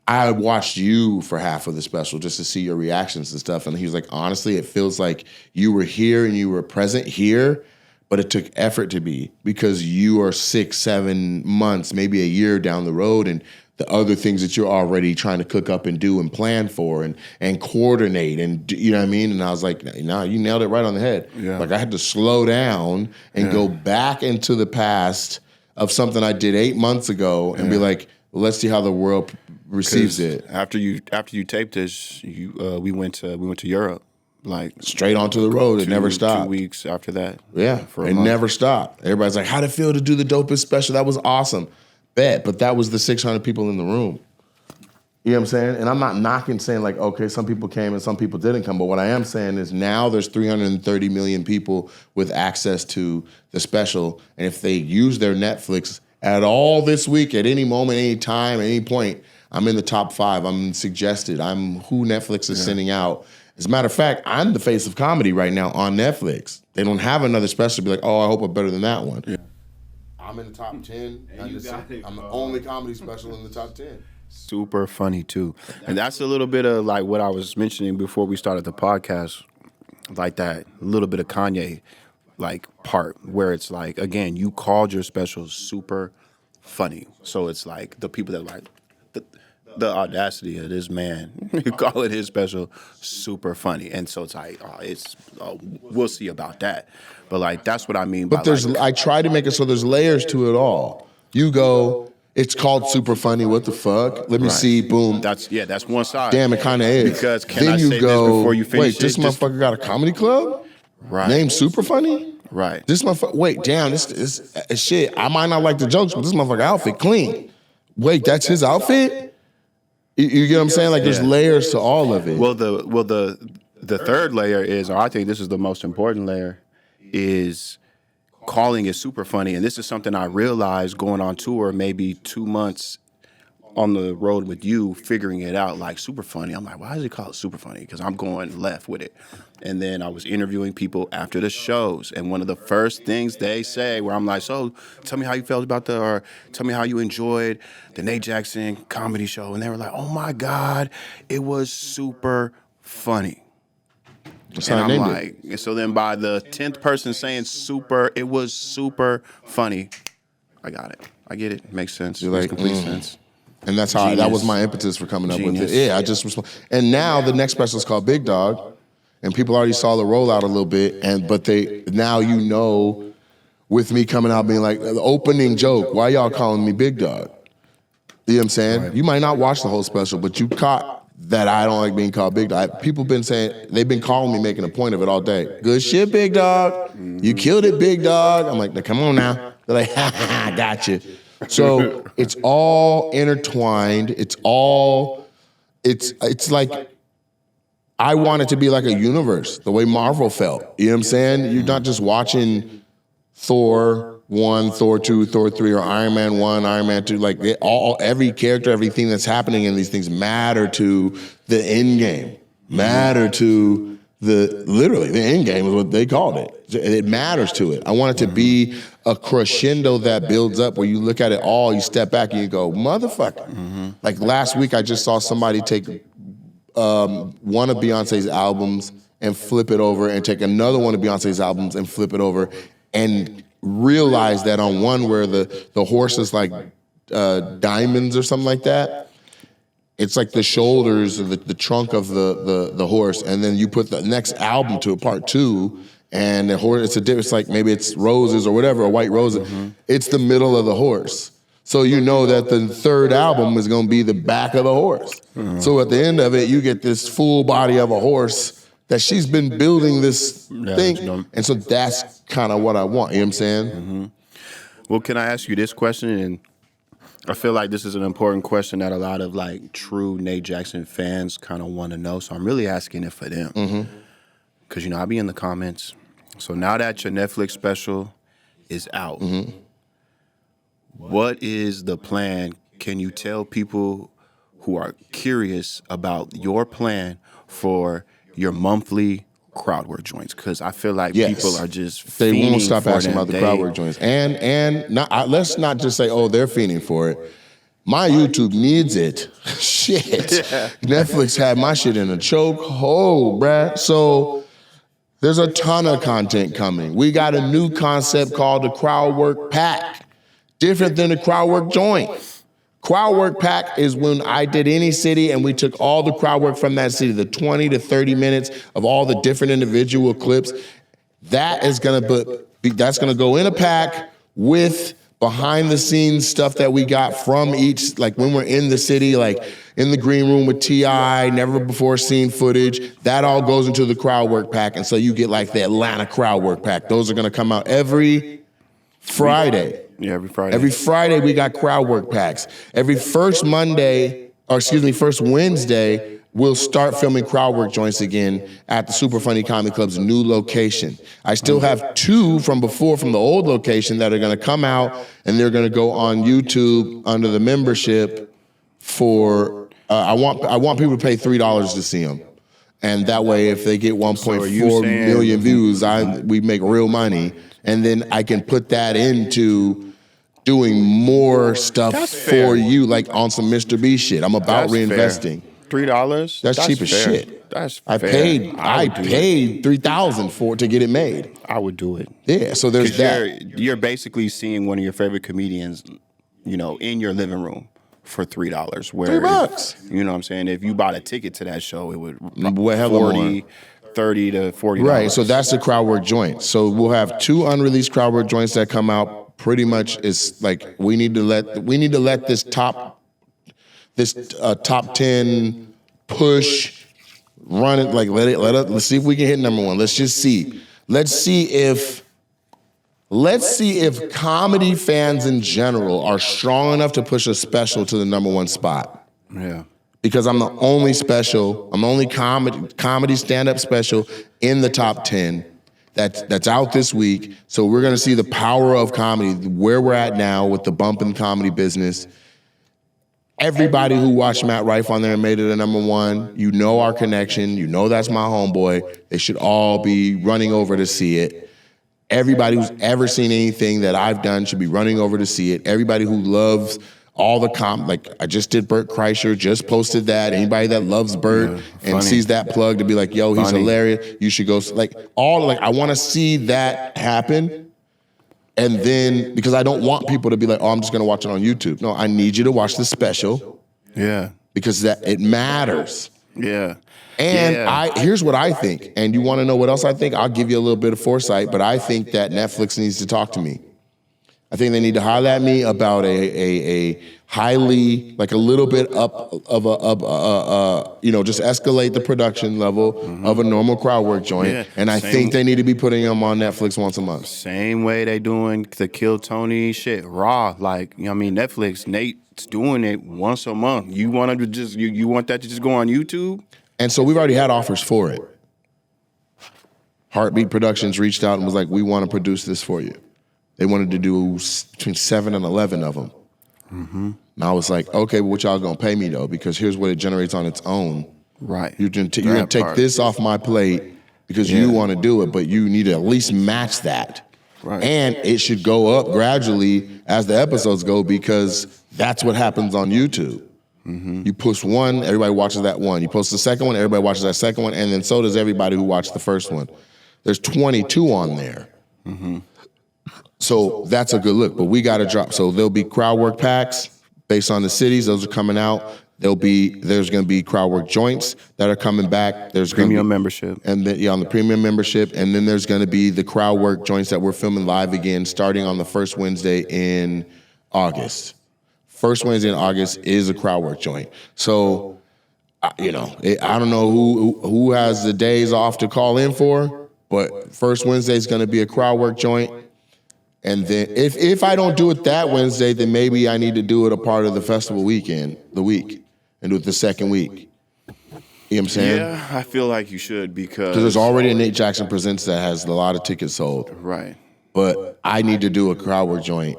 I watched you for half of the special just to see your reactions and stuff. And he was like, honestly, it feels like you were here and you were present here, but it took effort to be, because you are 6-7 months, maybe a year down the road, and the other things that you're already trying to cook up and do and plan for and coordinate, and you know what I mean? And I was like, no, you nailed it right on the head. Yeah. Like, I had to slow down and go back into the past of something I did 8 months ago and be like, well, let's see how the world receives it. After you taped this, we went to Europe, like straight onto the road. It never stopped. 2 weeks after that. Yeah, it never stopped. Everybody's like, how'd it feel to do the dopest special? That was awesome. Bet, but that was the 600 people in the room. You know what I'm saying? And I'm not knocking, saying like, okay, some people came and some people didn't come. But what I am saying is now there's 330 million people with access to the special. And if they use their Netflix at all this week, at any moment, any time, at any point, I'm in the top 5. I'm suggested. I'm who Netflix is sending out. As a matter of fact, I'm the face of comedy right now on Netflix. They don't have another special to be like, oh, I hope I'm better than that one. Yeah. I'm in the top 10. I'm the only comedy special in the top 10. Super funny, too. And that's a little bit of like what I was mentioning before we started the podcast, like that little bit of Kanye like part where it's like, again, you called your special super funny. So it's like the people that are like, the audacity of this man, you call it his special super funny. And so it's like, we'll see about that. But like, that's what I mean by I try to make it so there's layers to it all. You go, it's called super funny, what the fuck? Let me see, boom. That's one side. Damn, it kind of is. Because can I say this before you finish wait, this motherfucker got a comedy club? Right. Named Super Funny? Right. This motherfucker, wait, damn, this shit. I might not like the jokes, but this motherfucker outfit clean. Wait, that's his outfit? You get what I'm saying? Like, there's layers to all of it. Well, the third layer is, or I think this is the most important layer, is calling it super funny. And this is something I realized going on tour, maybe 2 months on the road with you, figuring it out, like super funny. I'm like, why does he call it super funny? Because I'm going left with it. And then I was interviewing people after the shows, and one of the first things they say, where I'm like, so tell me how you felt about or tell me how you enjoyed the Nate Jackson comedy show. And they were like, oh my God, it was super funny. That's and I'm like, and so then by the 10th person saying it was super funny, I got it. I get it. It makes sense. It makes complete sense. And that's how that was my impetus for coming up with it. Yeah, I just respond. And now the next special is called Big Dog, and people already saw the rollout a little bit. But they now with me coming out being like the opening joke, why y'all calling me Big Dog? You know what I'm saying? Right. You might not watch the whole special, but you caught that I don't like being called Big Dog. People been saying, they've been calling me, making a point of it all day. Good shit, Big Dog. You killed it, Big Dog. I'm like, come on now. They're like, I got you. So it's all intertwined. It's like, I want it to be like a universe, the way Marvel felt. You know what I'm saying? You're not just watching Thor 1, Thor 2, Thor 3, or Iron Man 1, Iron Man 2. Like, every character, everything that's happening in these things matter to the end game, matter to literally the end game is what they called it. It matters to it. I want it to be a crescendo that builds up where you look at it all, you step back and you go, motherfucker. Mm-hmm. Like last week, I just saw somebody take one of Beyonce's albums and flip it over, and take another one of Beyonce's albums and flip it over, and realize that on one where the horse is like diamonds or something like that, it's like the shoulders or the trunk of the horse, and then you put the next album to a part 2, and the horse, it's like maybe it's roses or whatever, or white roses. Mm-hmm. It's the middle of the horse. So you know that the third album is going to be the back of the horse. So at the end of it, you get this full body of a horse that she's been building this thing. And so that's kind of what I want. You know what I'm saying? Well, can I ask you this question? And I feel like this is an important question that a lot of like true Nate Jackson fans kind of want to know. So I'm really asking it for them. Because, you know, I'll be in the comments. So now that your Netflix special is out, what is the plan? Can you tell people who are curious about your plan for your monthly crowd work joints? Because I feel like people are just they won't stop for asking them. about the crowd work joints. And not, let's not just say, oh, they're fiending for it. My YouTube needs it. Shit. Netflix had my shit in a choke hole, bruh. So there's a ton of content coming. We got a new concept called the crowd work pack. Different than the crowd work joint. Crowd work pack is when I did any city and we took all the crowd work from that city, the 20 to 30 minutes of all the different individual clips. That is that's gonna go in a pack with behind the scenes stuff that we got from each, like when we're in the city, like in the green room with T.I., never before seen footage. That all goes into the crowd work pack. And so you get like the Atlanta crowd work pack. Those are gonna come out every Friday. Yeah, every Friday. Every Friday we got crowd work packs. Every first Wednesday, we'll start filming crowd work joints again at the Super Funny Comedy Club's new location. I still have 2 from before from the old location that are gonna come out and they're gonna go on YouTube under the membership for, I want people to pay $3 to see them. And that way, if they get 1.4 million views, we make real money. And then I can put that into doing more stuff for you, like on some Mr. B shit. I'm about reinvesting. $3? That's cheap as shit. That's I paid $3,000 for it to get it made. I would do it. Yeah, so there's that. You're basically seeing one of your favorite comedians, you know, in your living room for $3. Where $3. You know what I'm saying? If you bought a ticket to that show, it would $30 to $40. Right, so that's the crowd work joint. So we'll have 2 unreleased crowd work joints that come out. Pretty much is like we need to let this top 10 push run it, like let's see if we can hit number 1. Let's just see. Let's see if comedy fans in general are strong enough to push a special to the number 1 spot. Yeah. Because I'm the only comedy stand-up special in the top 10 that's out this week. So we're gonna see the power of comedy, where we're at now with the bump in the comedy business. Everybody who watched Matt Rife on there and made it a number 1, you know our connection, you know that's my homeboy. They should all be running over to see it. Everybody who's ever seen anything that I've done should be running over to see it. Everybody who loves all the like I just did Bert Kreischer, just posted that. Anybody that loves Bert and sees that plug to be like, yo, he's hilarious, you should go. Like I want to see that happen. And then, because I don't want people to be like, oh, I'm just gonna watch it on YouTube. No, I need you to watch the special. Yeah. Because it matters. Yeah. And here's what I think. And you wanna know what else I think? I'll give you a little bit of foresight, but I think that Netflix needs to talk to me. I think they need to holler at me about a highly, like a little bit up of just escalate the production level of a normal crowd work joint. Yeah, and I think they need to be putting them on Netflix once a month. Same way they doing the Kill Tony shit raw. Like, you know what I mean, Netflix, Nate's doing it once a month. You want to just you want that to just go on YouTube? And so we've already had offers for it. Heartbeat Productions reached out and was like, we want to produce this for you. They wanted to do between 7 and 11 of them. And I was like, okay, well, what y'all gonna pay me though? Because here's what it generates on its own. Right. You're gonna take this off my plate because you want to do it, but you need to at least match that. Right. And it should go up gradually as the episodes go, because that's what happens on YouTube. You post one, everybody watches that one. You post the second one, everybody watches that second one, and then so does everybody who watched the first one. There's 22 on there. So that's a good look, but we got to drop. So there'll be crowd work packs based on the cities. Those are coming out. There's going to be crowd work joints that are coming back. There's premium membership. And then, on the premium membership. And then there's going to be the crowd work joints that we're filming live again starting on the first Wednesday in August. first Wednesday in August is a crowd work joint. So, I don't know who has the days off to call in for, but first Wednesday is going to be a crowd work joint. And then if I don't do it that Wednesday, then maybe I need to do it a part of the festival weekend, and do it the second week. You know what I'm saying? Yeah, I feel like you should because there's already a Nate Jackson Presents that has a lot of tickets sold. Right. But I need to do a crowd work joint.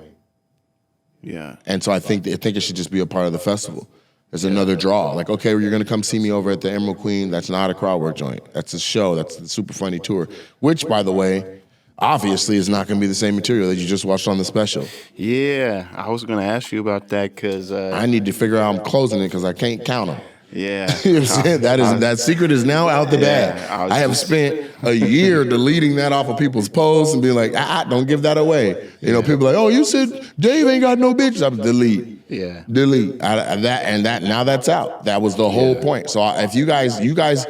Yeah. And so I think it should just be a part of the festival. There's another draw. Like, okay, you're going to come see me over at the Emerald Queen. That's not a crowd work joint. That's a show. That's the Super Funny Tour, which, by the way, obviously is not going to be the same material that you just watched on the special. Yeah, I was going to ask you about that because I need to figure out how I'm closing it because I can't count them. Yeah. You know what I'm saying? That secret is now out the bag. I have spent a year deleting that off of people's posts and being like, don't give that away. You know, people are like, oh, you said Dave ain't got no bitches. I'm delete. Yeah. Delete. Now that's out. That was the whole point. So if you guys,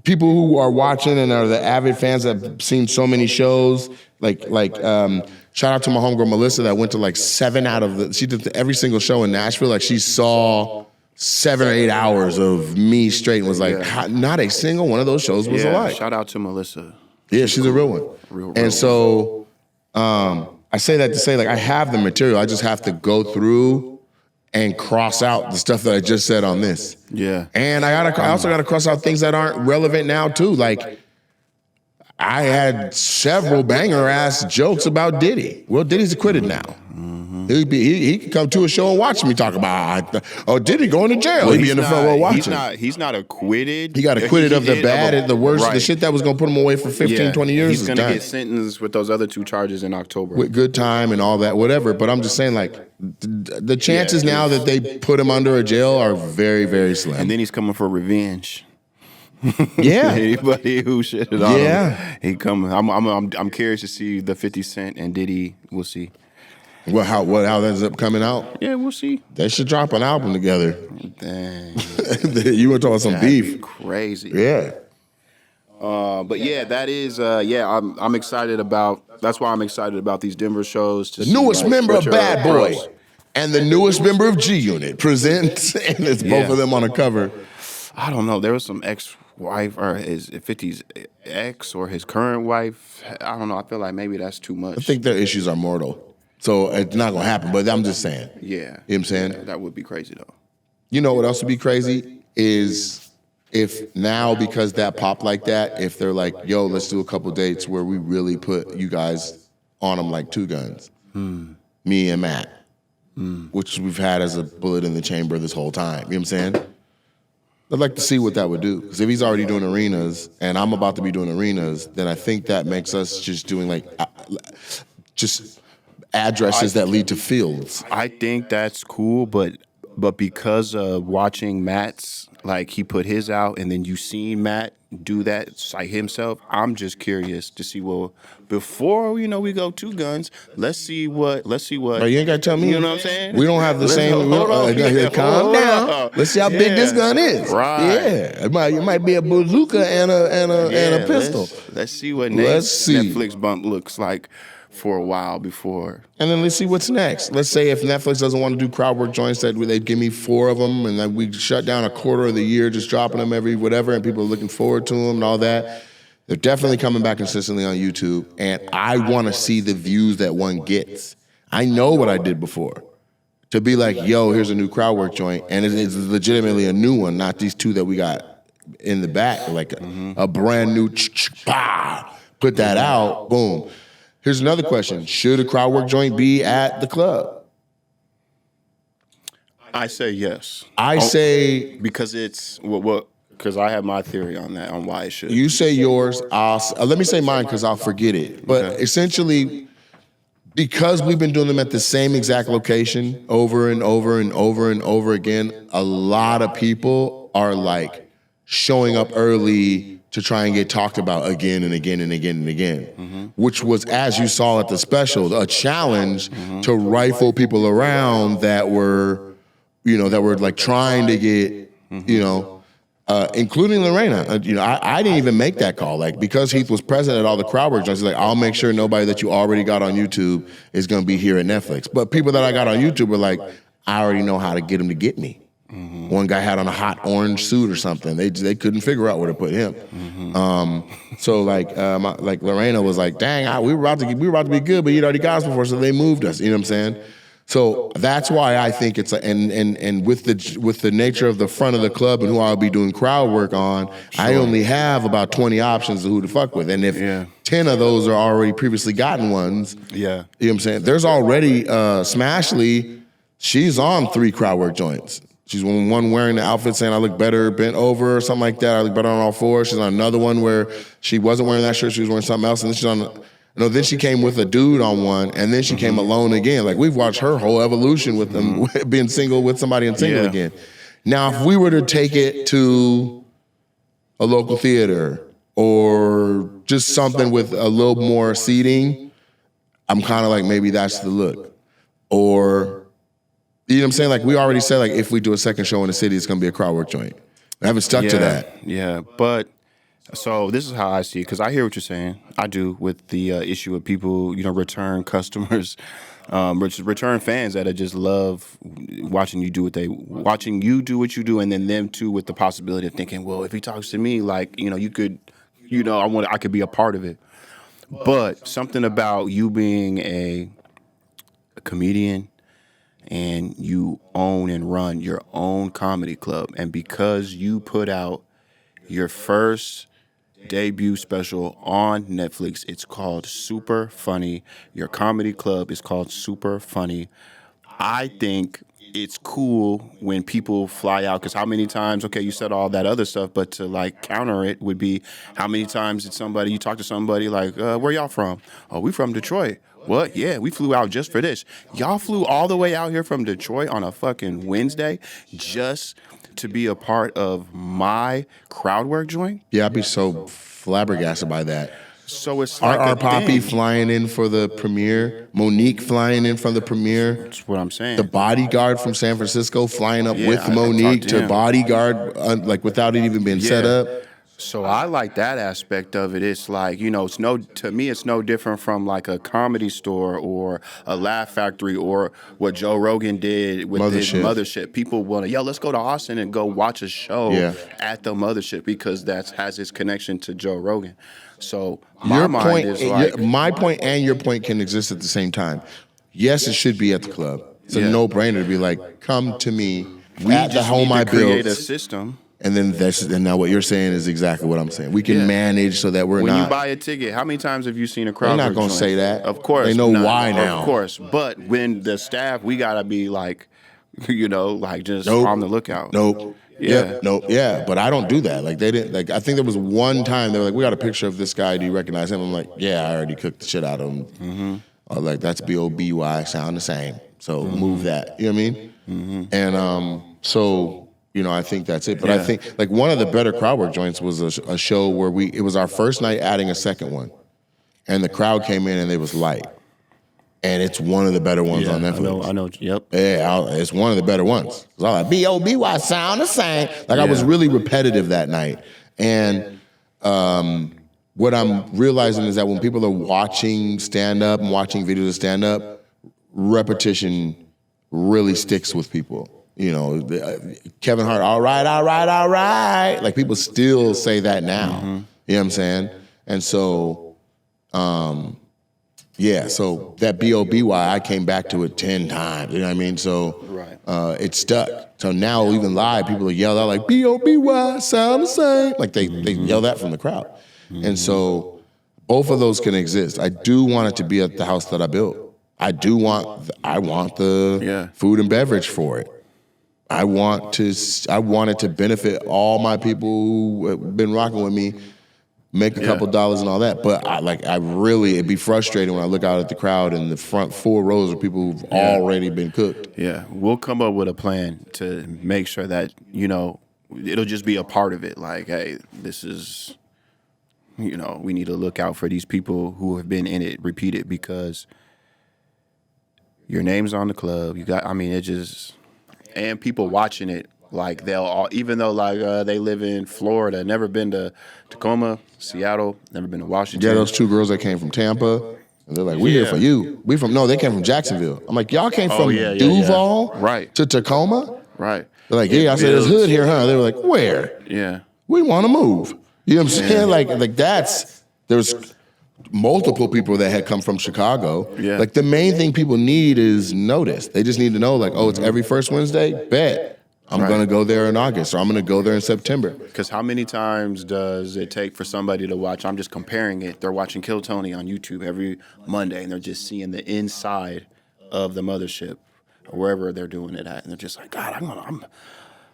people who are watching and are the avid fans that have seen so many shows, like shout out to my homegirl Melissa that went to like 7 out of she did every single show in Nashville. Like she saw 7 or 8 hours of me straight and was like, not a single one of those shows was alike. Shout out to Melissa. Yeah, she's a real one. Real so I say that to say, like, I have the material. I just have to go through and cross out the stuff that I just said on this. Yeah. And I also got to cross out things that aren't relevant now, too. Like, I had several banger-ass jokes about Diddy. Well, Diddy's acquitted now. He could come to a show and watch me talk about, Diddy going to jail. He'd be in the front row watching. He's not acquitted. He got acquitted of the bad, the worst, the shit that was going to put him away for 15, 20 years. He's going to get sentenced with those other 2 charges in October. With good time and all that, whatever. But I'm just saying, like, the chances now that they put him under a jail are very, very slim. And then he's coming for revenge. Yeah. Anybody who shitted on him, he coming. I'm curious to see the 50 Cent and Diddy. We'll see. Well, how that ends up coming out? Yeah, we'll see. They should drop an album together. Dang. You were talking some beef. Crazy. Yeah. But yeah, that is I'm excited about. That's why I'm excited about these Denver shows. The newest member of Bad Boy and the newest member of G Unit presents, and it's both of them on a cover. I don't know. There was some ex-wife or his 50s ex or his current wife. I don't know. I feel like maybe that's too much. I think their issues are mortal. So it's not going to happen, but I'm just saying. Yeah. You know what I'm saying? Yeah, that would be crazy, though. You know what else would be crazy is if now, because that popped like that, if they're like, yo, let's do a couple dates where we really put you guys on them like 2 guns. Me and Matt, which we've had as a bullet in the chamber this whole time. You know what I'm saying? I'd like to see what that would do. Because if he's already doing arenas and I'm about to be doing arenas, then I think that makes us just doing like just addresses that lead to fields. I think that's cool, but because of watching Matt's, like he put his out and then you seen Matt do that like himself, I'm just curious to see, well, before we go 2 guns, let's see what But you ain't got to tell me. You know what I'm saying? We don't have the same. Calm down. Let's see how big this gun is. Right. Yeah. It might be a bazooka and a pistol. Let's see what Netflix bump looks like for a while before. And then let's see what's next. Let's say if Netflix doesn't want to do crowd work joints, that they'd give me 4 of them, and then we shut down a quarter of the year, just dropping them every whatever, and people are looking forward to them and all that. They're definitely coming back consistently on YouTube, and I want to see the views that one gets. I know what I did before. To be like, yo, here's a new crowd work joint, and it's legitimately a new one, not these 2 that we got in the back, like a brand new, put that out, boom. Here's another question. Should a crowd work joint be at the club? I say yes. I say... Because it's... Because I have my theory on that, on why it should. You say yours. Let me say mine because I'll forget it. But essentially, because we've been doing them at the same exact location over and over and over and over again, a lot of people are like showing up early to try and get talked about again and again and again and again, which was, as you saw at the special, a challenge to rifle people around that were, like trying to get, including Lorena. I didn't even make that call. Like, because Heath was present at all the crowd work joints, like, I'll make sure nobody that you already got on YouTube is going to be here at Netflix. But people that I got on YouTube were like, I already know how to get him to get me. Mm-hmm. One guy had on a hot orange suit or something. They couldn't figure out where to put him. Mm-hmm. So like Lorena was like, dang, we were about to be good, but you'd already got us before, so they moved us. You know what I'm saying? So that's why I think it's and with the nature of the front of the club and who I'll be doing crowd work on, I only have about 20 options of who to fuck with. And if 10 of those are already previously gotten ones, you know what I'm saying? There's already Smashley, she's on 3 crowd work joints. She's one wearing the outfit saying I look better bent over or something like that. I look better on all 4. She's on another one where she wasn't wearing that shirt, she was wearing something else, and then she's on. No, then she came with a dude on one, and then she came alone again. Like, we've watched her whole evolution with them being single with somebody and single again. Now, if we were to take it to a local theater or just something with a little more seating, I'm kind of like, maybe that's the look. Or, you know what I'm saying? Like, we already said, like, if we do a second show in the city, it's going to be a crowd work joint. I haven't stuck to that. Yeah, but... So this is how I see it, because I hear what you're saying. I do, with the issue of people, return customers, return fans that just love watching you do what you do, and then them too, with the possibility of thinking, well, if he talks to me, like, you could, I could be a part of it. But something about you being a comedian, and you own and run your own comedy club, and because you put out your first debut special on Netflix, it's called Super Funny. Your comedy club is called Super Funny. I think it's cool when people fly out, because how many times, okay, you said all that other stuff, but to like counter it would be, how many times did you talk to somebody like, where y'all from? Oh, we from Detroit. What? Yeah, we flew out just for this. Y'all flew all the way out here from Detroit on a fucking Wednesday just to be a part of my crowd work joint? Yeah, I'd be so flabbergasted by that. So it's like our Poppy flying in for the premiere, Monique flying in from the premiere. That's what I'm saying. The bodyguard from San Francisco flying up with Monique to bodyguard, like without it even being set up. So I like that aspect of it. It's like, to me, it's no different from like a Comedy Store or a Laugh Factory or what Joe Rogan did with his Mothership. People want to, let's go to Austin and go watch a show at the Mothership, because that has its connection to Joe Rogan. So my point and your point can exist at the same time. Yes, it should be at the club. It's a no-brainer to be like, come to me at the home I built. Create a system. And then now what you're saying is exactly what I'm saying. We can manage so that when you buy a ticket, how many times have you seen a crowd? They're not going to say that. Of course. They know why now. Of course. But when the staff, we got to be like, just on the lookout. Nope. Yeah. But I don't do that. Like, they didn't, like, I think there was one time they were like, we got a picture of this guy. Do you recognize him? I'm like, yeah, I already cooked the shit out of him. Mm-hmm. I was like, that's B-O-B-Y, sound the same. So move that. You know what I mean? Mm-hmm. And so... I think that's it. But I think, like, one of the better crowd work joints was a show where it was our first night adding a second one. And the crowd came in and it was light. And it's one of the better ones on Netflix. I know. Yep. Yeah, it's one of the better ones. It was all like, B-O-B-Y, sound the same. Like, I was really repetitive that night. And what I'm realizing is that when people are watching stand-up and watching videos of stand-up, repetition really sticks with people. Kevin Hart, all right. Like, people still say that now. Mm-hmm. You know what I'm saying? And so, so that B-O-B-Y, I came back to it 10 times. You know what I mean? So it stuck. So now even live, people yell out like, B-O-B-Y, sound the same. Like, they yell that from the crowd. Mm-hmm. And so both of those can exist. I do want it to be at the house that I built. I want the food and beverage for it. I want it to benefit all my people who have been rocking with me, make a couple dollars and all that. But it'd be frustrating when I look out at the crowd and the front 4 rows of people who've already been cooked. Yeah, we'll come up with a plan to make sure that, it'll just be a part of it. Like, hey, this is, we need to look out for these people who have been in it, repeat it, because your name's on the club. And people watching it, like, they'll all, even though they live in Florida, never been to Tacoma, Seattle, never been to Washington. Yeah, those 2 girls that came from Tampa. And they're like, we here for you. They came from Jacksonville. I'm like, y'all came from Duval to Tacoma? Right. They're like, I said, there's hood here, huh? They were like, where? Yeah. We want to move. You know what I'm saying? Like there's multiple people that had come from Chicago. Yeah. Like the main thing people need is notice. They just need to know, like, oh, it's every first Wednesday? Bet. I'm going to go there in August, or I'm going to go there in September. Because how many times does it take for somebody to watch? I'm just comparing it. They're watching Kill Tony on YouTube every Monday, and they're just seeing the inside of the mothership or wherever they're doing it at, and they're just like, God,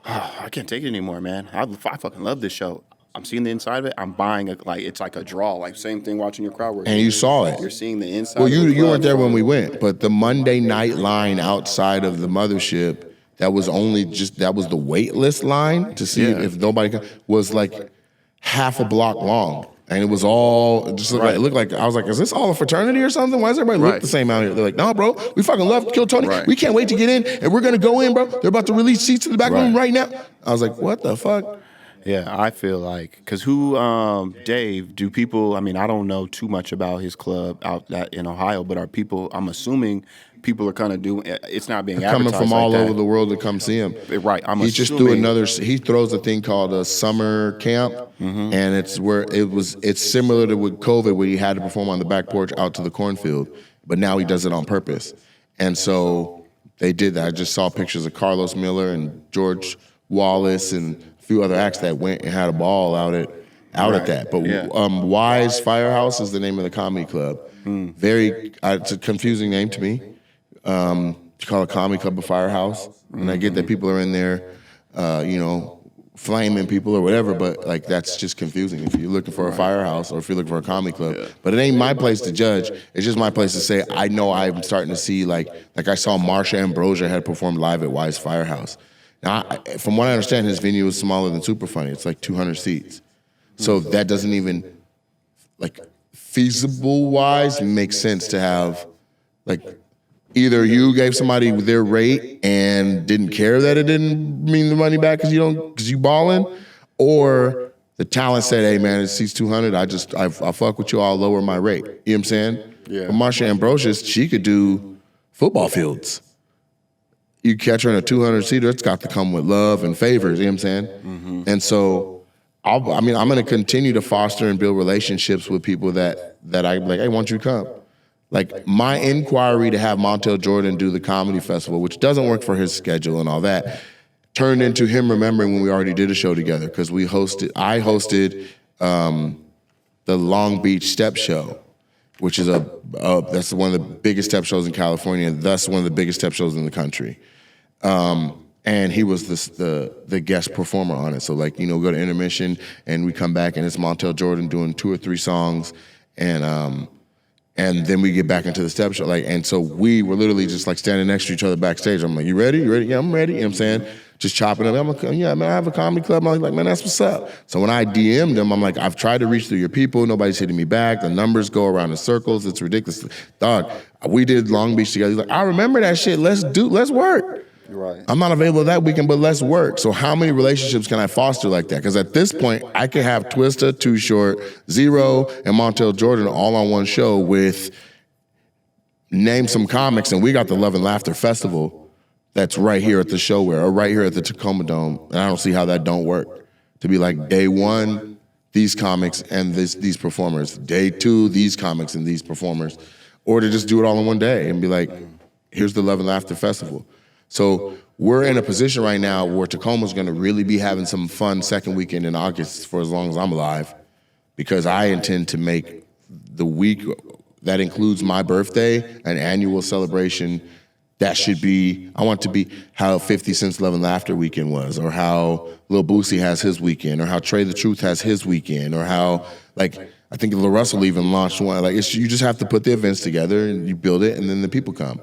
I can't take it anymore, man. I fucking love this show. I'm seeing the inside of it. I'm buying it like it's like a draw. Like same thing watching your crowd work. And you saw it. You're seeing the inside. Well, you weren't there when we went, but the Monday night line outside of the mothership. That was the wait list line to see if nobody was like half a block long. And it was all just it looked like, I was like, is this all a fraternity or something? Why does everybody look the same out here? They're like, no, bro, we fucking love Kill Tony. We can't wait to get in and we're going to go in, bro. They're about to release seats in the back room right now. I was like, what the fuck? Yeah, I feel like, because Dave, do people, I mean, I don't know too much about his club out in Ohio, but I'm assuming people are kind of doing, it's not being advertised coming from all over the world to come see him. Right, He just threw he throws a thing called a summer camp, and it's similar to with COVID where he had to perform on the back porch out to the cornfield, but now he does it on purpose. And so they did that. I just saw pictures of Carlos Miller and George Wallace and a few other acts that went and had a ball out at that. But Wise Firehouse is the name of the comedy club. Very, it's a confusing name to me. To call a comedy club a firehouse, and I get that people are in there, flaming people or whatever, but like that's just confusing if you're looking for a firehouse or if you're looking for a comedy club. But it ain't my place to judge. It's just my place to say I know I'm starting to see like I saw Marsha Ambrosia had performed live at Wise Firehouse. Now, from what I understand, his venue is smaller than Super Funny. It's like 200 seats, so that doesn't even like feasible wise make sense to have like. Either you gave somebody their rate and didn't care that it didn't mean the money back because you balling, or the talent said, "Hey man, it seats 200. I fuck with you. I'll lower my rate." You know what I'm saying? Yeah. But Marsha Ambrosius, she could do football fields. You catch her in a 200 seater, it's got to come with love and favors. You know what I'm saying? And so, I'm going to continue to foster and build relationships with people that I like. Hey, why don't you come? Like my inquiry to have Montel Jordan do the comedy festival, which doesn't work for his schedule and all that, turned into him remembering when we already did a show together because I hosted the Long Beach Step Show, which is that's one of the biggest step shows in California, and thus one of the biggest step shows in the country. And he was the guest performer on it. So go to intermission and we come back and it's Montel Jordan doing 2 or 3 songs and then we get back into the step show. And so we were literally just standing next to each other backstage. I'm like, you ready? You ready? Yeah, I'm ready. You know what I'm saying? Just chopping it up. I'm like, yeah, man, I have a comedy club. I'm like, man, that's what's up. So when I DM'd him, I'm like, I've tried to reach through your people. Nobody's hitting me back. The numbers go around in circles. It's ridiculous. Dog, we did Long Beach together. He's like, I remember that shit. Let's work. Right. I'm not available that weekend, but let's work. So how many relationships can I foster like that? Because at this point, I could have Twista, Too Short, Zero, and Montel Jordan all on one show with name some comics, and we got the Love and Laughter Festival that's right here at the Showware or right here at the Tacoma Dome, and I don't see how that don't work. To be like day 1, these comics and these performers. Day 2, these comics and these performers. Or to just do it all in one day and be like, here's the Love and Laughter Festival. So we're in a position right now where Tacoma's going to really be having some fun second weekend in August for as long as I'm alive, because I intend to make the week that includes my birthday an annual celebration. That should be, I want it to be how 50 Cent's Love and Laughter weekend was, or how Lil Boosie has his weekend, or how Trey the Truth has his weekend, or how, I think Lil Russell even launched one. You just have to put the events together and you build it and then the people come.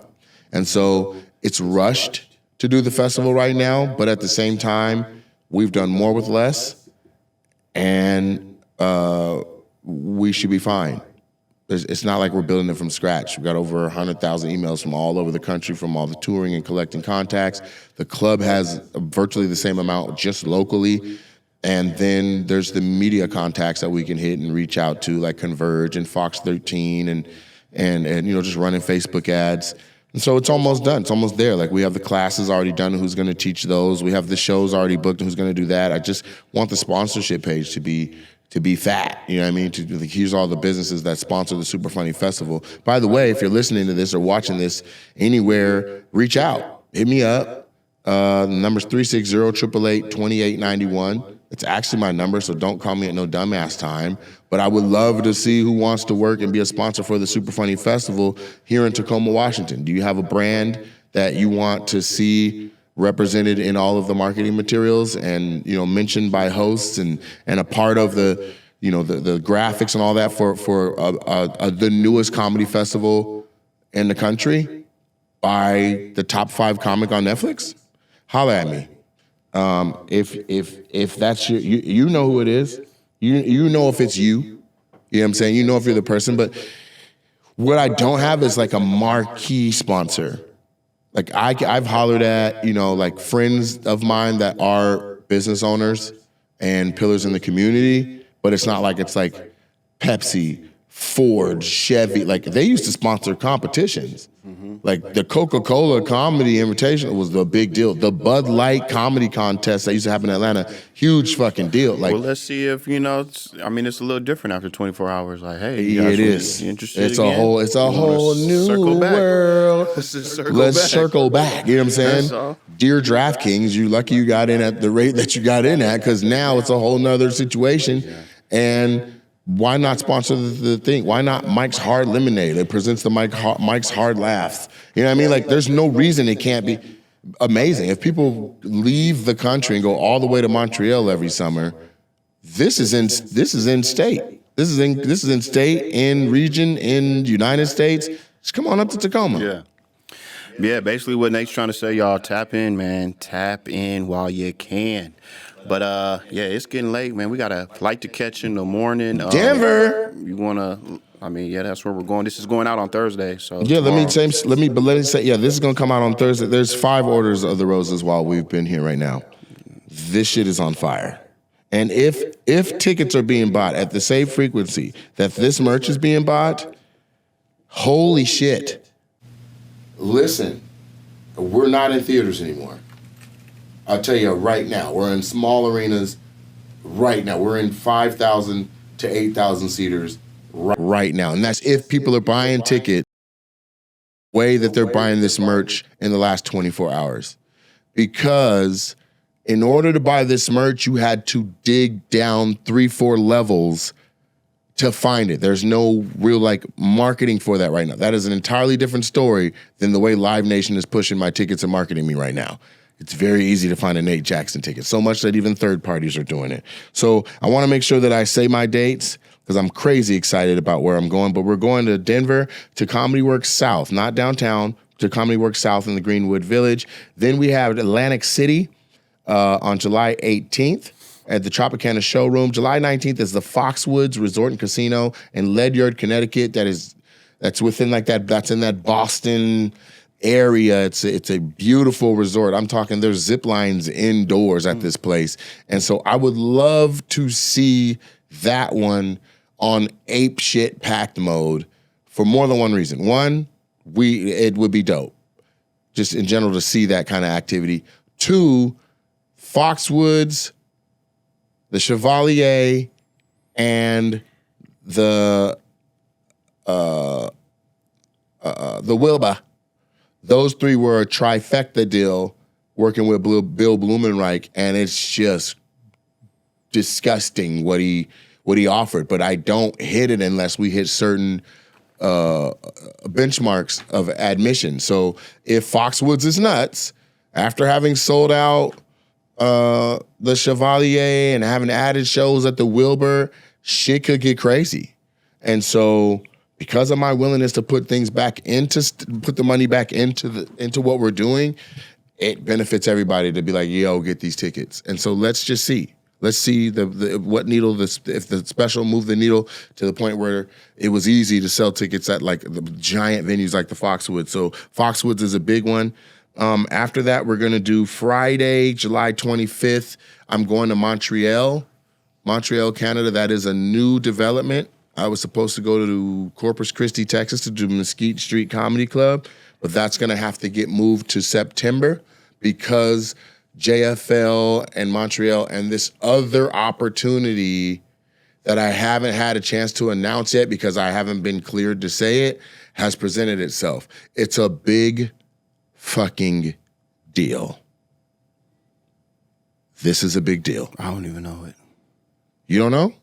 And so it's rushed to do the festival right now, but at the same time, we've done more with less, and we should be fine. It's not like we're building it from scratch. We've got over 100,000 emails from all over the country, from all the touring and collecting contacts. The club has virtually the same amount just locally. And then there's the media contacts that we can hit and reach out to, like Converge and Fox 13 and just running Facebook ads. And so it's almost done. It's almost there. Like we have the classes already done. Who's going to teach those? We have the shows already booked. Who's going to do that? I just want the sponsorship page to be fat. You know what I mean? Here's all the businesses that sponsor the Super Funny Festival. By the way, if you're listening to this or watching this anywhere, reach out. Hit me up. The number's 360-888-2891. It's actually my number, so don't call me at no dumbass time. But I would love to see who wants to work and be a sponsor for the Super Funny Festival here in Tacoma, Washington. Do you have a brand that you want to see represented in all of the marketing materials and mentioned by hosts and a part of the the graphics and all that for the newest comedy festival in the country by the top 5 comic on Netflix? Holla at me. If that's you know who it is. You know if it's you. You know what I'm saying? You know if you're the person. But what I don't have is like a marquee sponsor. Like I've hollered at, like friends of mine that are business owners and pillars in the community, but it's not like it's like Pepsi, Ford, Chevy. Like they used to sponsor competitions. Like the Coca-Cola Comedy Invitation was the big deal. The Bud Light Comedy Contest that used to happen in Atlanta, huge fucking deal. Like, well, let's see if it's a little different after 24 hours. Like, hey, it is. Interested it's again? It's a whole new world. Let's circle back. You know what I'm saying? Dear DraftKings, you lucky you got in at the rate that you got in at, because now it's a whole nother situation. And why not sponsor the thing? Why not Mike's Hard Lemonade? It presents the Mike's Hard Laughs. You know what I mean? Like, there's no reason it can't be amazing. If people leave the country and go all the way to Montreal every summer, this is in state. This is in state, in region, in United States. Just come on up to Tacoma. Yeah, basically what Nate's trying to say, y'all, tap in, man. Tap in while you can. But, it's getting late, man. We got a flight to catch in the morning. Denver. You want to, that's where we're going. This is going out on Thursday. So yeah, let me say, this is going to come out on Thursday. There's 5 orders of the roses while we've been here right now. This shit is on fire. And if tickets are being bought at the same frequency that this merch is being bought, holy shit. Listen, we're not in theaters anymore. I'll tell you right now, we're in small arenas right now. We're in 5,000 to 8,000 seaters right now. And that's if people are buying tickets the way that they're buying this merch in the last 24 hours. Because in order to buy this merch, you had to dig down 3-4 levels to find it. There's no real marketing for that right now. That is an entirely different story than the way Live Nation is pushing my tickets and marketing me right now. It's very easy to find a Nate Jackson ticket, so much that even third parties are doing it. So I want to make sure that I say my dates because I'm crazy excited about where I'm going. But we're going to Denver, to Comedy Works South, not downtown, to Comedy Works South in the Greenwood Village. Then we have Atlantic City on July 18th at the Tropicana Showroom. July 19th is the Foxwoods Resort and Casino in Ledyard, Connecticut. That's within that's in that Boston area. It's a beautiful resort. I'm talking there's zip lines indoors at this place. And so I would love to see that one on ape shit packed mode for more than one reason. One, it would be dope just in general to see that kind of activity. 2, Foxwoods, the Chevalier, and the Wilbur. Those 3 were a trifecta deal working with Bill Blumenreich, and it's just disgusting what he offered. But I don't hit it unless we hit certain benchmarks of admission. So if Foxwoods is nuts, after having sold out the Chevalier and having added shows at the Wilbur, shit could get crazy. And so because of my willingness to put things back put the money back into what we're doing, it benefits everybody to be like, yo, get these tickets. And so let's just see. Let's see what needle, if the special moved the needle to the point where it was easy to sell tickets at the giant venues like the Foxwoods. So Foxwoods is a big one. After that, we're going to do Friday, July 25th. I'm going to Montreal, Canada. That is a new development. I was supposed to go to Corpus Christi, Texas to do Mesquite Street Comedy Club, but that's going to have to get moved to September because JFL and Montreal and this other opportunity that I haven't had a chance to announce yet because I haven't been cleared to say it has presented itself. It's a big fucking deal. This is a big deal. I don't even know it. You don't know?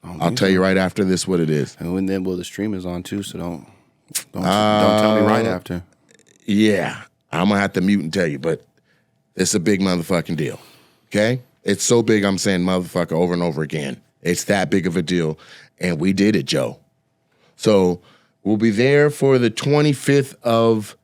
I'll tell you right after this what it is. And then, the stream is on too, so don't tell me right after. Yeah, I'm gonna have to mute and tell you, but it's a big motherfucking deal. Okay? It's so big I'm saying motherfucker over and over again. It's that big of a deal. And we did it, Joe. So we'll be there for the 25th of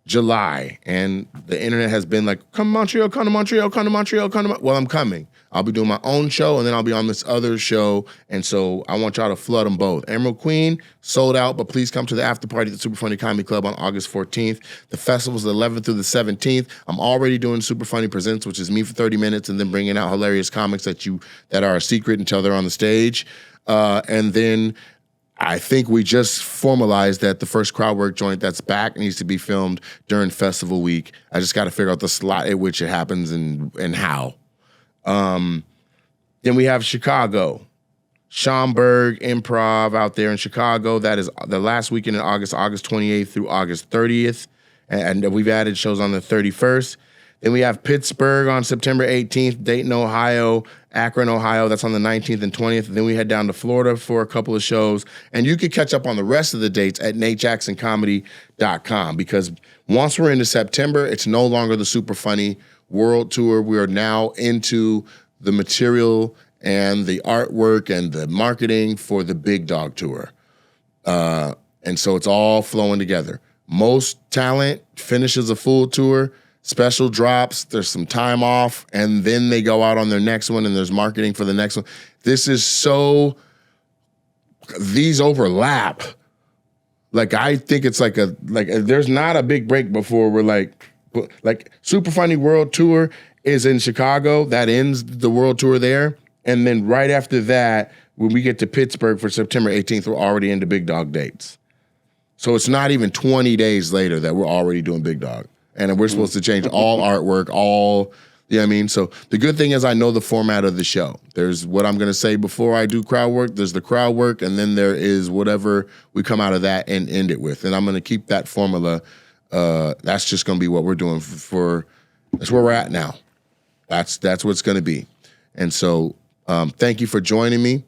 July. And the internet has been like, come to Montreal, come to Montreal, come to Montreal, come to Montreal. Well, I'm coming. I'll be doing my own show, and then I'll be on this other show. And so I want y'all to flood them both. Emerald Queen, sold out, but please come to the after party at the Super Funny Comedy Club on August 14th. The festival's the 11th through the 17th. I'm already doing Super Funny Presents, which is me for 30 minutes, and then bringing out hilarious comics that are a secret until they're on the stage. And then I think we just formalized that the first crowd work joint that's back needs to be filmed during festival week. I just got to figure out the slot at which it happens and how. Then we have Chicago, Schomburg Improv out there in Chicago. That is the last weekend in August 28th through August 30th. And we've added shows on the 31st. Then we have Pittsburgh on September 18th, Dayton, Ohio, Akron, Ohio. That's on the 19th and 20th. Then we head down to Florida for a couple of shows. And you can catch up on the rest of the dates at NateJacksonComedy.com because once we're into September, it's no longer the Super Funny World Tour. We are now into the material and the artwork and the marketing for the Big Dog Tour. And so it's all flowing together. Most talent finishes a full tour, special drops, there's some time off, and then they go out on their next one and there's marketing for the next one. These overlap. Like, I think it's like there's not a big break before we're like Super Funny World Tour is in Chicago. That ends the world tour there. And then right after that, when we get to Pittsburgh for September 18th, we're already into Big Dog dates. So it's not even 20 days later that we're already doing Big Dog. And we're supposed to change all artwork, you know what I mean? So the good thing is I know the format of the show. There's what I'm going to say before I do crowd work. There's the crowd work, and then there is whatever we come out of that and end it with. And I'm going to keep that formula. That's just going to be what we're doing that's where we're at now. That's what it's going to be. And so thank you for joining me.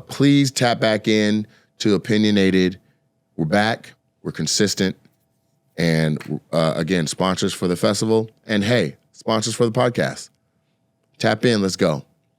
Please tap back in to Opinionated. We're back. We're consistent. And again, sponsors for the festival. And hey, sponsors for the podcast. Tap in. Let's go.